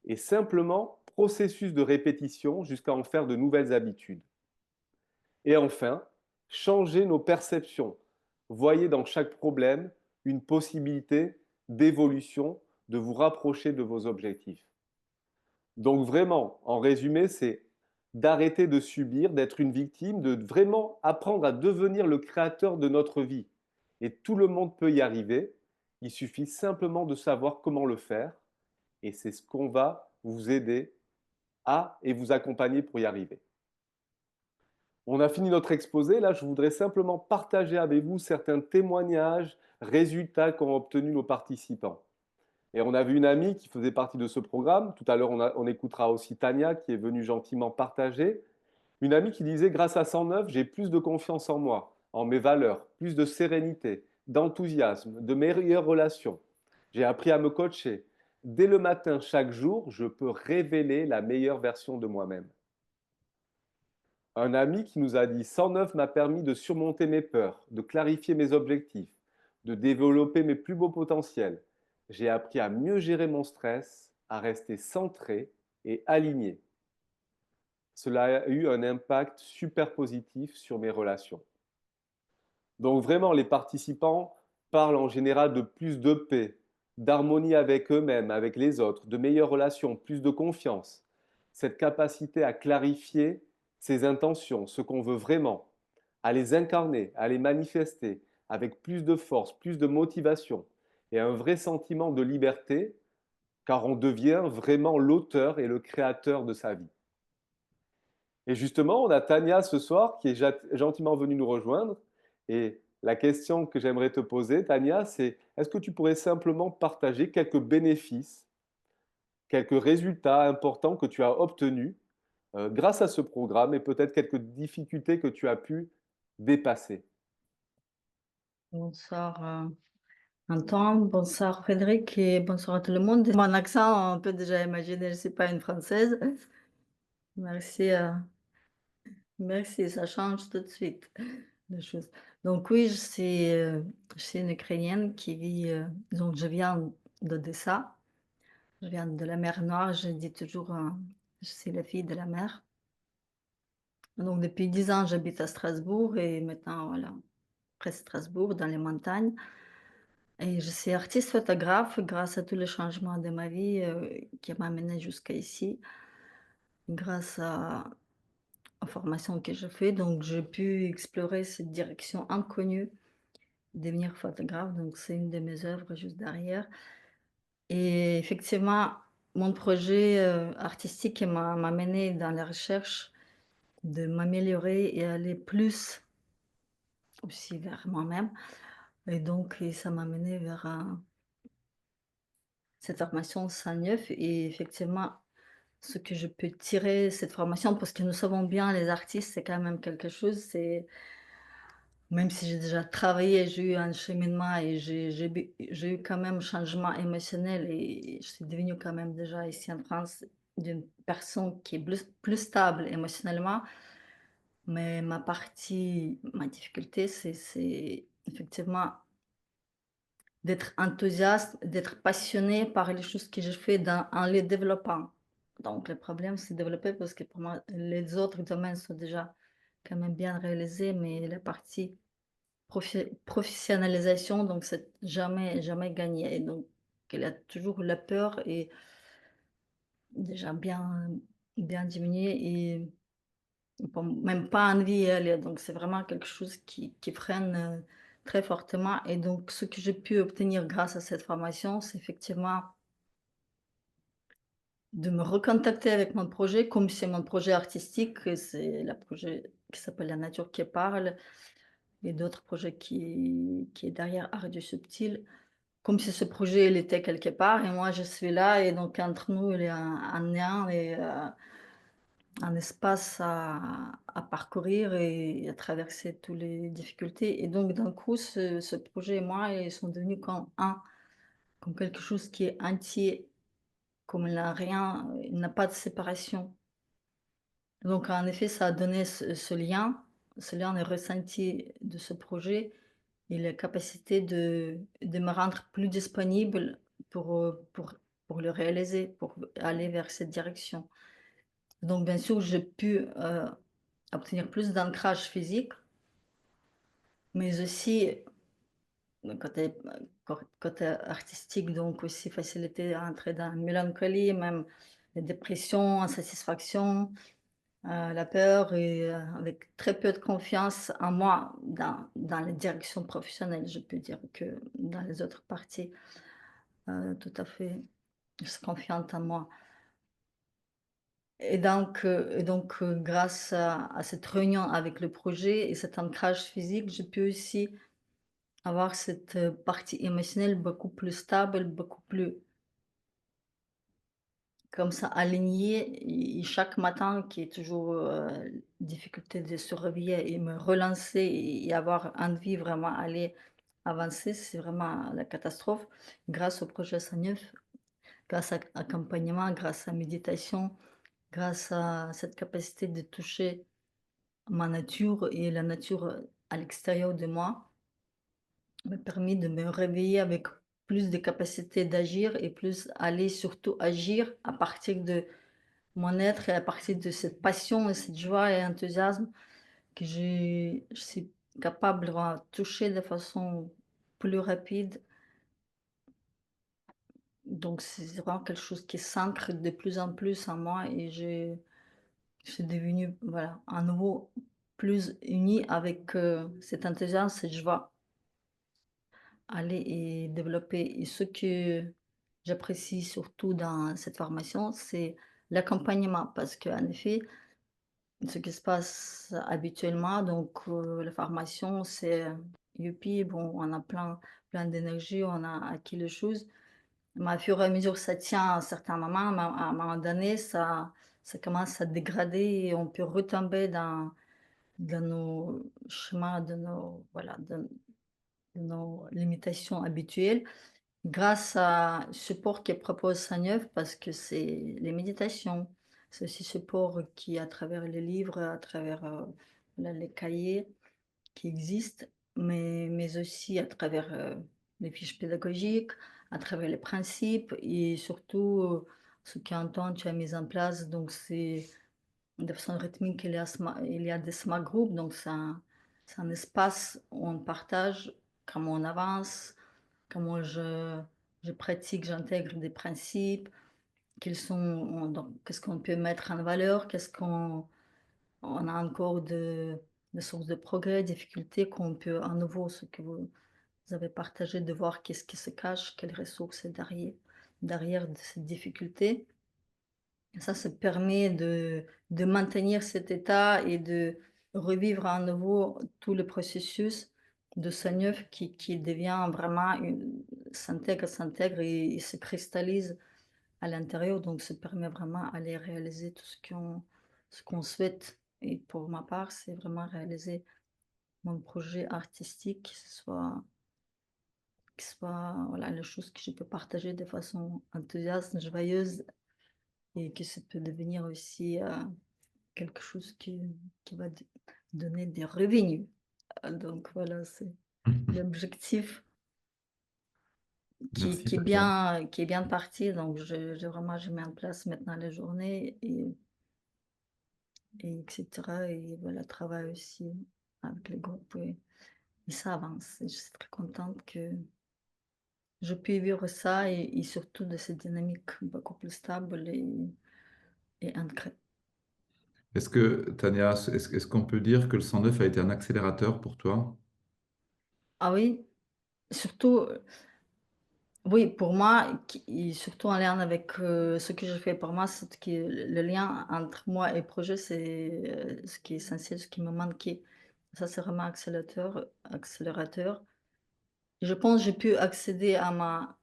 et simplement processus de répétition jusqu'à en faire de nouvelles habitudes. Et enfin, changez nos perceptions. Voyez dans chaque problème une possibilité d'évolution, de vous rapprocher de vos objectifs. Donc vraiment, en résumé, c'est d'arrêter de subir, d'être une victime, de vraiment apprendre à devenir le créateur de notre vie. Et tout le monde peut y arriver. Il suffit simplement de savoir comment le faire. Et c'est ce qu'on va vous aider à et vous accompagner pour y arriver. On a fini notre exposé. Là, je voudrais simplement partager avec vous certains témoignages, résultats qu'ont obtenus nos participants. Et on a vu une amie qui faisait partie de ce programme. Tout à l'heure, on écoutera aussi Tania qui est venue gentiment partager. Une amie qui disait, grâce à 109, j'ai plus de confiance en moi, en mes valeurs, plus de sérénité, d'enthousiasme, de meilleures relations. J'ai appris à me coacher. Dès le matin, chaque jour, je peux révéler la meilleure version de moi-même. Un ami qui nous a dit 109 m'a permis de surmonter mes peurs, de clarifier mes objectifs, de développer mes plus beaux potentiels. J'ai appris à mieux gérer mon stress, à rester centré et aligné. Cela a eu un impact super positif sur mes relations. Donc vraiment, les participants parlent en général de plus de paix, d'harmonie avec eux-mêmes, avec les autres, de meilleures relations, plus de confiance. Cette capacité à clarifier ses intentions, ce qu'on veut vraiment, à les incarner, à les manifester avec plus de force, plus de motivation et un vrai sentiment de liberté, car on devient vraiment l'auteur et le créateur de sa vie. Et justement, on a Tania ce soir qui est gentiment venue nous rejoindre. Et la question que j'aimerais te poser, Tania, c'est est-ce que tu pourrais simplement partager quelques bénéfices, quelques résultats importants que tu as obtenus grâce à ce programme et peut-être quelques difficultés que tu as pu dépasser? Bonsoir, Antoine, bonsoir Frédéric et bonsoir à tout le monde. Mon accent, on peut déjà imaginer, je ne suis pas une Française. Merci, merci, ça change tout de suite les choses. Donc oui, je suis une Ukrainienne qui vit, donc je viens d'Odessa, je viens de la mer Noire, je dis toujours, je suis la fille de la mer. Donc depuis 10 ans, j'habite à Strasbourg et maintenant, voilà, près de Strasbourg, dans les montagnes. Et je suis artiste photographe grâce à tous les changements de ma vie, qui m'a amenée jusqu'à ici, grâce aux formations que je fais. Donc j'ai pu explorer cette direction inconnue, devenir photographe, donc c'est une de mes œuvres juste derrière. Et effectivement, mon projet, artistique m'a amenée dans la recherche de m'améliorer et aller plus aussi vers moi-même et donc ça m'a amenée vers, cette formation 109 et effectivement ce que je peux tirer cette formation, parce que nous savons bien, les artistes, c'est quand même quelque chose, c'est même si j'ai déjà travaillé, j'ai eu un cheminement et j'ai eu quand même changement émotionnel et je suis devenue quand même déjà ici en France d'une personne qui est plus stable émotionnellement. Mais ma difficulté, c'est effectivement d'être enthousiaste, d'être passionné par les choses que je fais en les développant. Donc le problème, c'est développer parce que pour moi, les autres domaines sont déjà quand même bien réalisés, mais la partie professionnalisation, donc c'est jamais gagné. Et donc, il y a toujours la peur et déjà bien diminué et bon, même pas envie d'y aller. Donc c'est vraiment quelque chose qui freine, très fortement et donc ce que j'ai pu obtenir grâce à cette formation, c'est effectivement de me recontacter avec mon projet, comme c'est mon projet artistique, c'est le projet qui s'appelle «La nature qui parle» et d'autres projets qui est derrière Art du subtil. Comme si ce projet, il était quelque part et moi je suis là et donc entre nous, il y a un lien et un espace à parcourir et à traverser toutes les difficultés et donc d'un coup, ce projet et moi, ils sont devenus comme un, comme quelque chose qui est entier, comme il n'a rien, il n'a pas de séparation. Donc en effet, ça a donné ce lien est ressenti de ce projet et la capacité de me rendre plus disponible pour, pour le réaliser, pour aller vers cette direction. Donc bien sûr, j'ai pu, obtenir plus d'ancrage physique, mais aussi le côté artistique, donc aussi facilité à entrer dans la mélancolie, même la dépression, insatisfaction. La peur et avec très peu de confiance en moi dans les directions professionnelles, je peux dire que dans les autres parties, tout à fait, je suis confiante en moi et donc grâce à cette réunion avec le projet et cet ancrage physique, j'ai pu aussi avoir cette, partie émotionnelle beaucoup plus stable, beaucoup plus comme ça, aligné et chaque matin qui est toujours, difficulté de se réveiller et me relancer et avoir envie vraiment aller avancer, c'est vraiment la catastrophe. Grâce au projet SANEF, grâce à accompagnement, grâce à méditation, grâce à cette capacité de toucher ma nature et la nature, à l'extérieur de moi, m'a permis de me réveiller avec plus de capacité d'agir et plus aller surtout agir à partir de mon être et à partir de cette passion et cette joie et enthousiasme que je suis capable de toucher de façon plus rapide. Donc c'est vraiment quelque chose qui s'ancre de plus en plus en moi et je suis devenue, voilà, à nouveau plus unie avec, cet enthousiasme, cette joie, aller et développer et ce que j'apprécie surtout dans cette formation, c'est l'accompagnement parce qu'en effet, ce qui se passe habituellement, donc la formation, c'est, youpi, bon, on a plein d'énergie, on a acquis les choses, mais au fur et à mesure, ça tient à un certain moment, mais à un moment donné, ça commence à dégrader et on peut retomber dans nos schémas, de nos voilà, de nos limitations habituelles. Grâce à support que propose Sanyev, parce que c'est les méditations, c'est aussi support qui, à travers les livres, à travers voilà, les cahiers qui existent, mais aussi à travers les fiches pédagogiques, à travers les principes et surtout ce qu'Anton tu as mis en place. Donc, c'est de façon rythmique, il y a des smart groups, donc c'est un espace où on partage comment on avance, comment je pratique, j'intègre des principes, qu'est-ce qu'on peut mettre en valeur, qu'est-ce qu'on on a encore de sources de progrès, difficultés qu'on peut, à nouveau, ce que vous avez partagé, de voir qu'est-ce qui se cache, quelles ressources est derrière de cette difficulté. Ça permet de maintenir cet état et de revivre à nouveau tout le processus de Sanyev qui devient vraiment s'intègre et se cristallise à l'intérieur. Donc, ça permet vraiment d'aller réaliser tout ce qu'on souhaite. Et pour ma part, c'est vraiment réaliser mon projet artistique, que ce soit voilà, les choses que je peux partager de façon enthousiaste, joyeuse et que ça peut devenir aussi quelque chose qui va donner des revenus. Donc voilà, c'est l'objectif Merci, Tania. qui est bien parti. Donc je mets en place maintenant les journées et etc. Et voilà, travail aussi avec les groupes. Et ça avance. Et je suis très contente que je puisse vivre ça et surtout de cette dynamique beaucoup plus stable et ancrée. Est-ce que, Tania, est-ce qu'on peut dire que le 109 a été un accélérateur pour toi? Ah oui, surtout, oui, pour moi, et surtout en lien avec ce que je fais pour moi, c'est que le lien entre moi et le projet, c'est ce qui est essentiel, ce qui me manquait. Ça, c'est vraiment accélérateur. Je pense que j'ai pu accéder à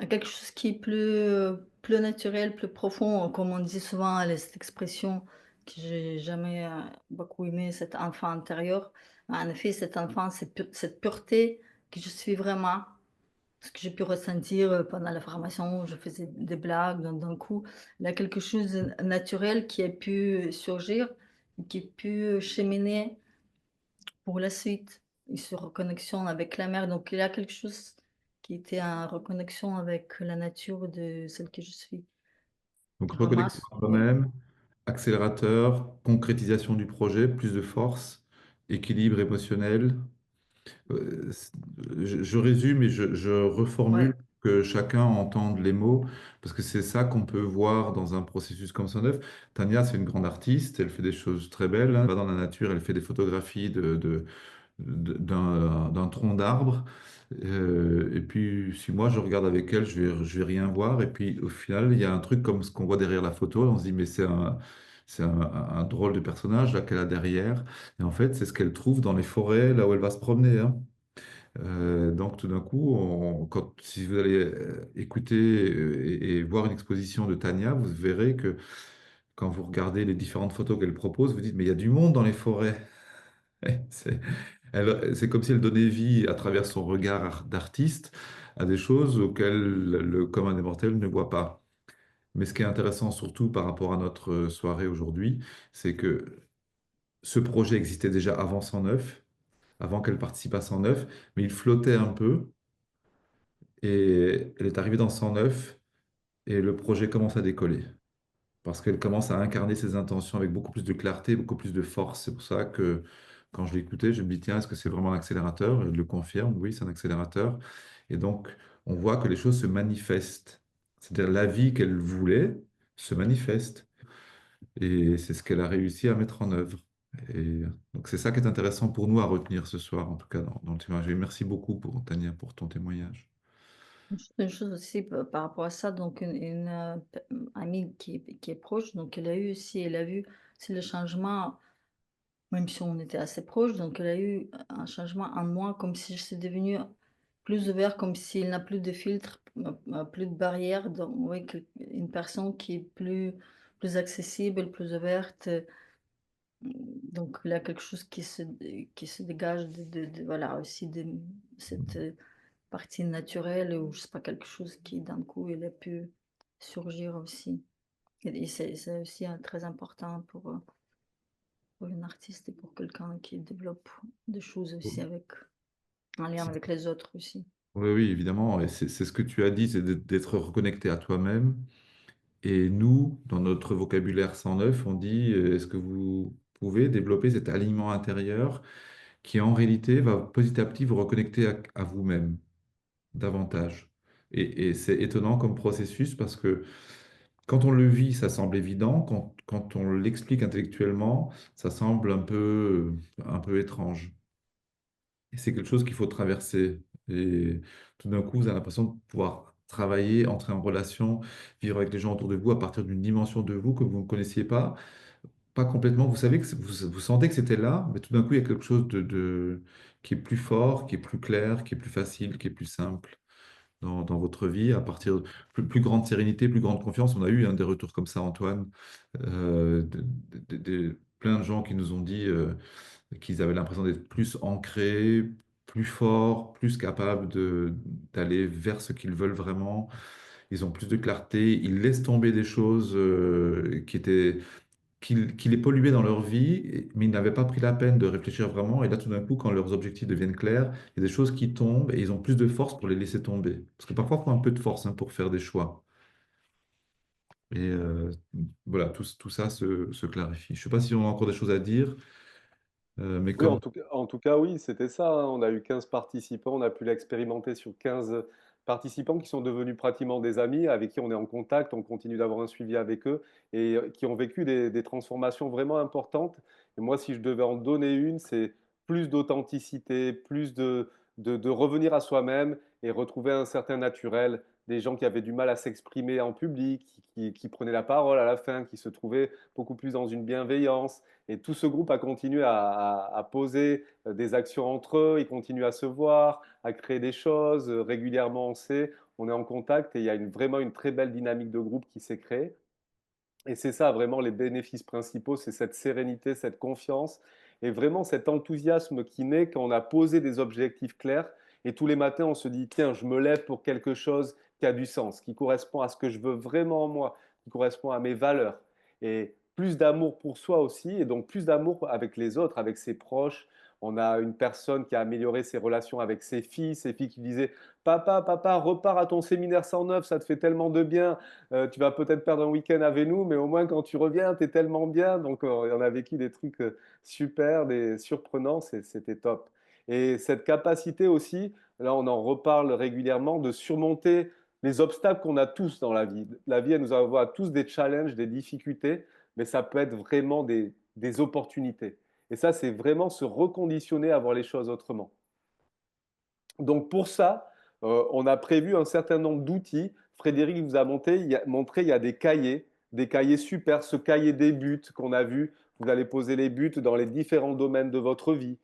quelque chose qui est plus naturel, plus profond, comme on dit souvent, cette expression que j'ai jamais beaucoup aimé, cet enfant intérieur. En effet, cet enfant, cette pureté que je suis vraiment. Ce que j'ai pu ressentir, pendant la formation, où je faisais des blagues, d'un coup, il y a quelque chose de naturel qui a pu surgir, qui a pu cheminer pour la suite et sur reconnexion avec la mer. Donc il y a quelque chose qui était en reconnexion avec la nature de celle que je suis. Donc, Vraiment, reconnexion à oui, toi-même, accélérateur, concrétisation du projet, plus de force, équilibre émotionnel. Euh, c'est- je résume et je reformule ouais, que chacun entende les mots, parce que c'est ça qu'on peut voir dans un processus comme ça neuf. Tania, c'est une grande artiste, elle fait des choses très belles, hein. Elle va dans la nature, elle fait des photographies d'un tronc d'arbre. Et puis, si moi je regarde avec elle, je vais rien voir. Et puis, au final, il y a un truc comme ce qu'on voit derrière la photo. On se dit, mais c'est un drôle de personnage là qu'elle a derrière. Et en fait, c'est ce qu'elle trouve dans les forêts, là où elle va se promener, hein. Donc, tout d'un coup, si vous allez écouter et voir une exposition de Tania, vous verrez que quand vous regardez les différentes photos qu'elle propose, vous dites, mais il y a du monde dans les forêts. C'est c'est comme si elle donnait vie à travers son regard d'artiste à des choses auxquelles le commun des mortels ne voit pas. Mais ce qui est intéressant surtout par rapport à notre soirée aujourd'hui, c'est que ce projet existait déjà avant 109, avant qu'elle participe à 109, mais il flottait un peu et elle est arrivée dans 109 et le projet commence à décoller. Parce qu'elle commence à incarner ses intentions avec beaucoup plus de clarté, beaucoup plus de force. C'est pour ça que quand je l'écoutais, je me dis, tiens, est-ce que c'est vraiment un accélérateur? Elle le confirme, oui, c'est un accélérateur. Et donc, on voit que les choses se manifestent. C'est-à-dire la vie qu'elle voulait se manifeste. Et c'est ce qu'elle a réussi à mettre en œuvre. Et donc, c'est ça qui est intéressant pour nous à retenir ce soir, en tout cas dans le témoignage. Et merci beaucoup pour Tania, pour ton témoignage. Juste une chose aussi par rapport à ça, donc amie qui est proche, donc elle a vu si le changement, même si on était assez proches, donc elle a eu un changement en moi, comme si je suis devenue plus ouvert, comme s'il n'a plus de filtre, plus de barrières, donc oui, une personne qui est plus accessible, plus ouverte, donc il y a quelque chose qui se dégage voilà, aussi de cette, partie naturelle ou je sais pas, quelque chose qui d'un coup il a pu surgir aussi et c'est aussi, très important pour une artiste et pour quelqu'un qui développe des choses aussi avec en lien avec les autres aussi. Oui, oui, évidemment. Et c'est ce que tu as dit, c'est d'être reconnecté à toi-même. Et nous, dans notre vocabulaire 109, on dit, est-ce que vous pouvez développer cet alignement intérieur qui, en réalité, va petit à petit vous reconnecter à vous-même davantage. Et c'est étonnant comme processus parce que quand on le vit, ça semble évident. Quand on l'explique intellectuellement, ça semble un peu étrange. Et c'est quelque chose qu'il faut traverser. Et tout d'un coup, vous avez l'impression de pouvoir travailler, entrer en relation, vivre avec les gens autour de vous à partir d'une dimension de vous que vous ne connaissiez pas complètement. Vous savez que vous sentez que c'était là, mais tout d'un coup, il y a quelque chose qui est plus fort, qui est plus clair, qui est plus facile, qui est plus simple dans votre vie, à partir de plus grande sérénité, plus grande confiance. On a eu des retours comme ça, Antoine, plein de gens qui nous ont dit qu'ils avaient l'impression d'être plus ancrés, plus forts, plus capables d'aller vers ce qu'ils veulent vraiment. Ils ont plus de clarté, ils laissent tomber des choses qui les polluaient dans leur vie, mais ils n'avaient pas pris la peine de réfléchir vraiment. Et là, tout d'un coup, quand leurs objectifs deviennent clairs, il y a des choses qui tombent et ils ont plus de force pour les laisser tomber. Parce que parfois, il faut un peu de force pour faire des choix. Et voilà, tout ça se clarifie. Je ne sais pas si on a encore des choses à dire, mais Oui, comme... en tout cas, oui, c'était ça, hein. On a eu 15 participants, on a pu l'expérimenter sur 15 participants qui sont devenus pratiquement des amis, avec qui on est en contact, on continue d'avoir un suivi avec eux et qui ont vécu des transformations vraiment importantes. Et moi, si je devais en donner une, c'est plus d'authenticité, plus de revenir à soi-même et retrouver un certain naturel. Des gens qui avaient du mal à s'exprimer en public, qui prenaient la parole à la fin, qui se trouvaient beaucoup plus dans une bienveillance. Et tout ce groupe a continué à poser des actions entre eux, ils continuent à se voir, à créer des choses. Régulièrement, on est en contact et il y a vraiment une très belle dynamique de groupe qui s'est créée. Et c'est ça vraiment les bénéfices principaux, c'est cette sérénité, cette confiance et vraiment cet enthousiasme qui naît quand on a posé des objectifs clairs et tous les matins on se dit tiens, je me lève pour quelque chose qui a du sens, qui correspond à ce que je veux vraiment moi, qui correspond à mes valeurs et plus d'amour pour soi aussi et donc plus d'amour avec les autres, avec ses proches. On a une personne qui a amélioré ses relations avec ses filles qui disaient papa, papa, repars à ton séminaire 109, ça te fait tellement de bien. Tu vas peut-être perdre un week-end avec nous, mais au moins quand tu reviens, tu es tellement bien. Donc, on a vécu des trucs super, des surprenants, c'était top. Et cette capacité aussi, là on en reparle régulièrement, de surmonter les obstacles qu'on a tous dans la vie. La vie, elle nous envoie tous des challenges, des difficultés, mais ça peut être vraiment des opportunités. Et ça, c'est vraiment se reconditionner à voir les choses autrement. Donc pour ça, on a prévu un certain nombre d'outils. Frédéric vous a montré, il y a des cahiers super. Ce cahier des buts qu'on a vu, vous allez poser les buts dans les différents domaines de votre vie.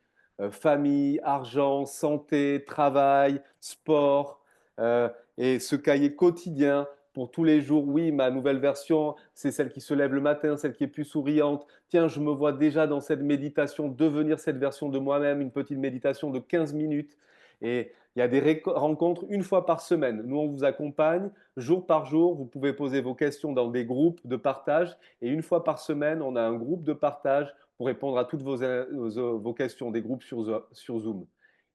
Famille, argent, santé, travail, sport. Euh, et ce cahier quotidien pour tous les jours, oui, ma nouvelle version, c'est celle qui se lève le matin, celle qui est plus souriante. Tiens, je me vois déjà dans cette méditation, devenir cette version de moi-même, une petite méditation de 15 minutes. Et il y a des rencontres une fois par semaine. Nous, on vous accompagne jour par jour. Vous pouvez poser vos questions dans des groupes de partage. Et une fois par semaine, on a un groupe de partage pour répondre à toutes vos questions, des groupes sur Zoom.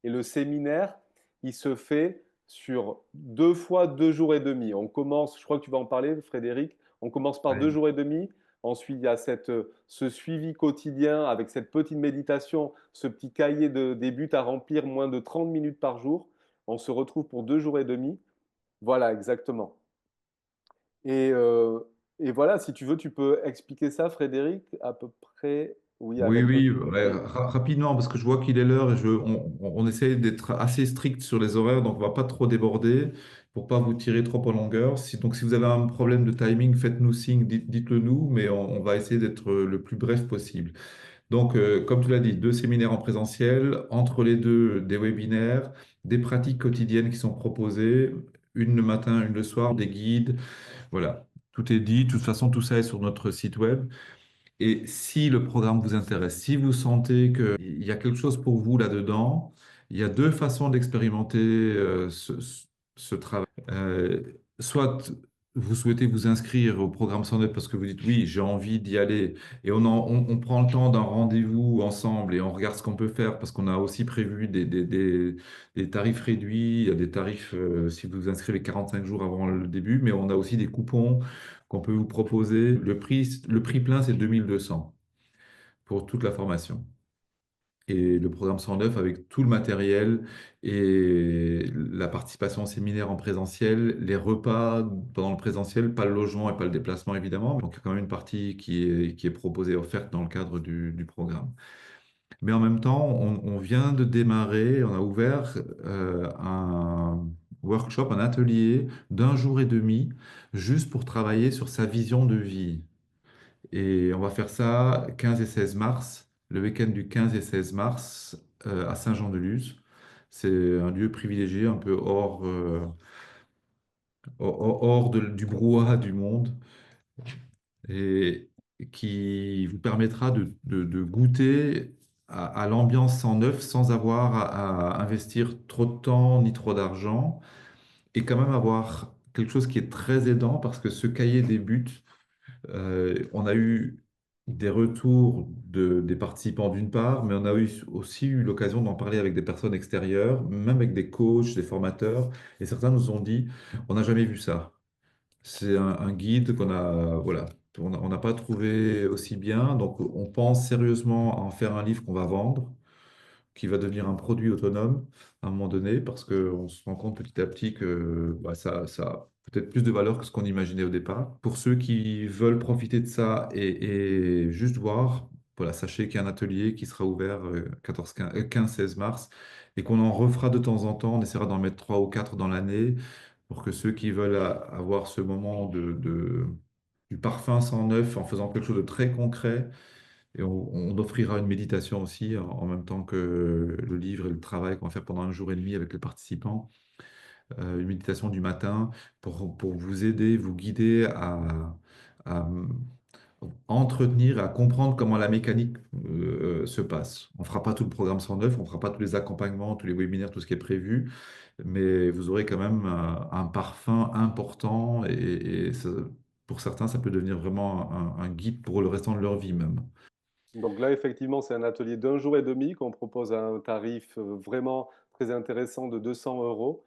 Et le séminaire, il se fait sur 2 fois 2 jours et demi. On commence, je crois que tu vas en parler, Frédéric, on commence par Ouais. 2 jours et demi. Ensuite, il y a ce suivi quotidien avec cette petite méditation, ce petit cahier des buts à remplir, moins de 30 minutes par jour. On se retrouve pour 2 jours et demi. Voilà, exactement. Et, euh, et voilà, si tu veux, tu peux expliquer ça, Frédéric, à peu près. Oui, Oui, avec oui, notre... ouais, Oui, rapidement, parce que je vois qu'il est l'heure et on essaie d'être assez strict sur les horaires, donc on va pas trop déborder pour pas vous tirer trop en longueur. Donc, si vous avez un problème de timing, faites-nous signe, dites-le nous, mais on va essayer d'être le plus bref possible. Donc, comme tu l'as dit, 2 séminaires en présentiel, entre les deux, des webinaires, des pratiques quotidiennes qui sont proposées, une le matin, une le soir, des guides, voilà. Tout est dit. De toute façon, tout ça est sur notre site web. Et si le programme vous intéresse, si vous sentez qu'il y a quelque chose pour vous là-dedans, il y a 2 façons d'expérimenter ce travail. Soit vous souhaitez vous inscrire au programme 109 parce que vous dites oui, j'ai envie d'y aller et on prend le temps d'un rendez-vous ensemble et on regarde ce qu'on peut faire parce qu'on a aussi prévu des tarifs réduits, il y a des tarifs si vous vous inscrivez 45 jours avant le début, mais on a aussi des coupons qu'on peut vous proposer. Le prix plein, c'est 2200 pour toute la formation. Et le programme 109 avec tout le matériel et la participation au séminaire en présentiel, les repas pendant le présentiel, pas le logement et pas le déplacement évidemment. Donc il y a quand même une partie qui est proposée, offerte dans le cadre du programme. Mais en même temps, on vient de démarrer, on a ouvert un workshop, un atelier d'1 jour et demi, juste pour travailler sur sa vision de vie. Et on va faire ça 15 et 16 mars, le week-end du 15 et 16 mars à Saint-Jean-de-Luz. C'est un lieu privilégié, un peu hors du brouhaha du monde et qui vous permettra de goûter à l'ambiance 109 sans avoir à investir trop de temps ni trop d'argent et quand même avoir quelque chose qui est très aidant parce que ce cahier des buts, on a eu des retours des participants d'une part, mais on a aussi eu l'occasion d'en parler avec des personnes extérieures, même avec des coachs, des formateurs, et certains nous ont dit, on n'a jamais vu ça. C'est un guide voilà, on n'a pas trouvé aussi bien, donc on pense sérieusement à en faire un livre qu'on va vendre qui va devenir un produit autonome à un moment donné, parce qu'on se rend compte petit à petit que bah, ça a peut-être plus de valeur que ce qu'on imaginait au départ. Pour ceux qui veulent profiter de ça et juste voir, voilà, sachez qu'il y a un atelier qui sera ouvert 15-16 mars et qu'on en refera de temps en temps. On essaiera d'en mettre 3 ou 4 dans l'année pour que ceux qui veulent avoir ce moment du parfum 109 en faisant quelque chose de très concret et on offrira une méditation aussi en même temps que le livre et le travail qu'on va faire pendant 1 jour et demi avec les participants. Une méditation du matin pour vous aider, vous guider à entretenir, à comprendre comment la mécanique se passe. On ne fera pas tout le programme 109, on ne fera pas tous les accompagnements, tous les webinaires, tout ce qui est prévu, mais vous aurez quand même un parfum important pour certains, ça peut devenir vraiment un guide pour le restant de leur vie même. Donc là, effectivement, c'est un atelier d'1 jour et demi qu'on propose à un tarif vraiment très intéressant de 200 euros.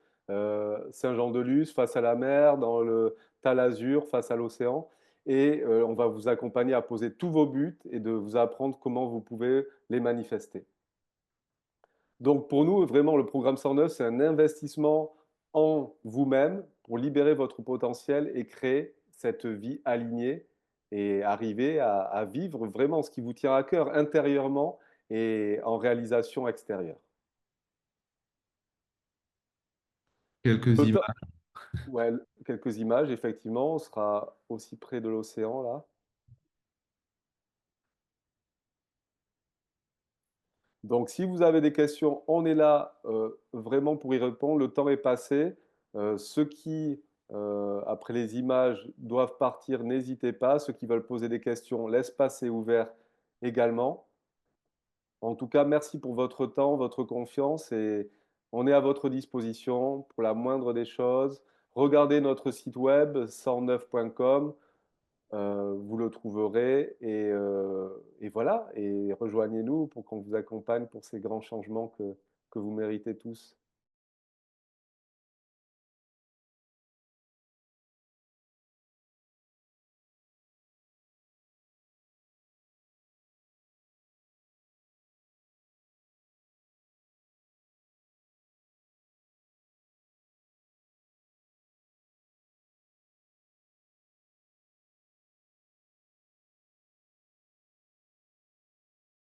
Saint-Jean-de-Luz, face à la mer, dans le Talazur, face à l'océan. Et on va vous accompagner à poser tous vos buts et de vous apprendre comment vous pouvez les manifester. Donc pour nous, vraiment, le programme 109, c'est un investissement en vous-même pour libérer votre potentiel et créer cette vie alignée et arriver à vivre vraiment ce qui vous tient à cœur intérieurement et en réalisation extérieure. Quelques Le temps- images. ouais, quelques images, effectivement, on sera aussi près de l'océan là. Donc, si vous avez des questions, on est là vraiment pour y répondre. Le temps est passé. Ceux qui, après les images, doivent partir, n'hésitez pas. Ceux qui veulent poser des questions, l'espace est ouvert également. En tout cas, merci pour votre temps, votre confiance et on est à votre disposition pour la moindre des choses. Regardez notre site web 109.com, vous le trouverez et voilà, et rejoignez-nous pour qu'on vous accompagne pour ces grands changements que vous méritez tous.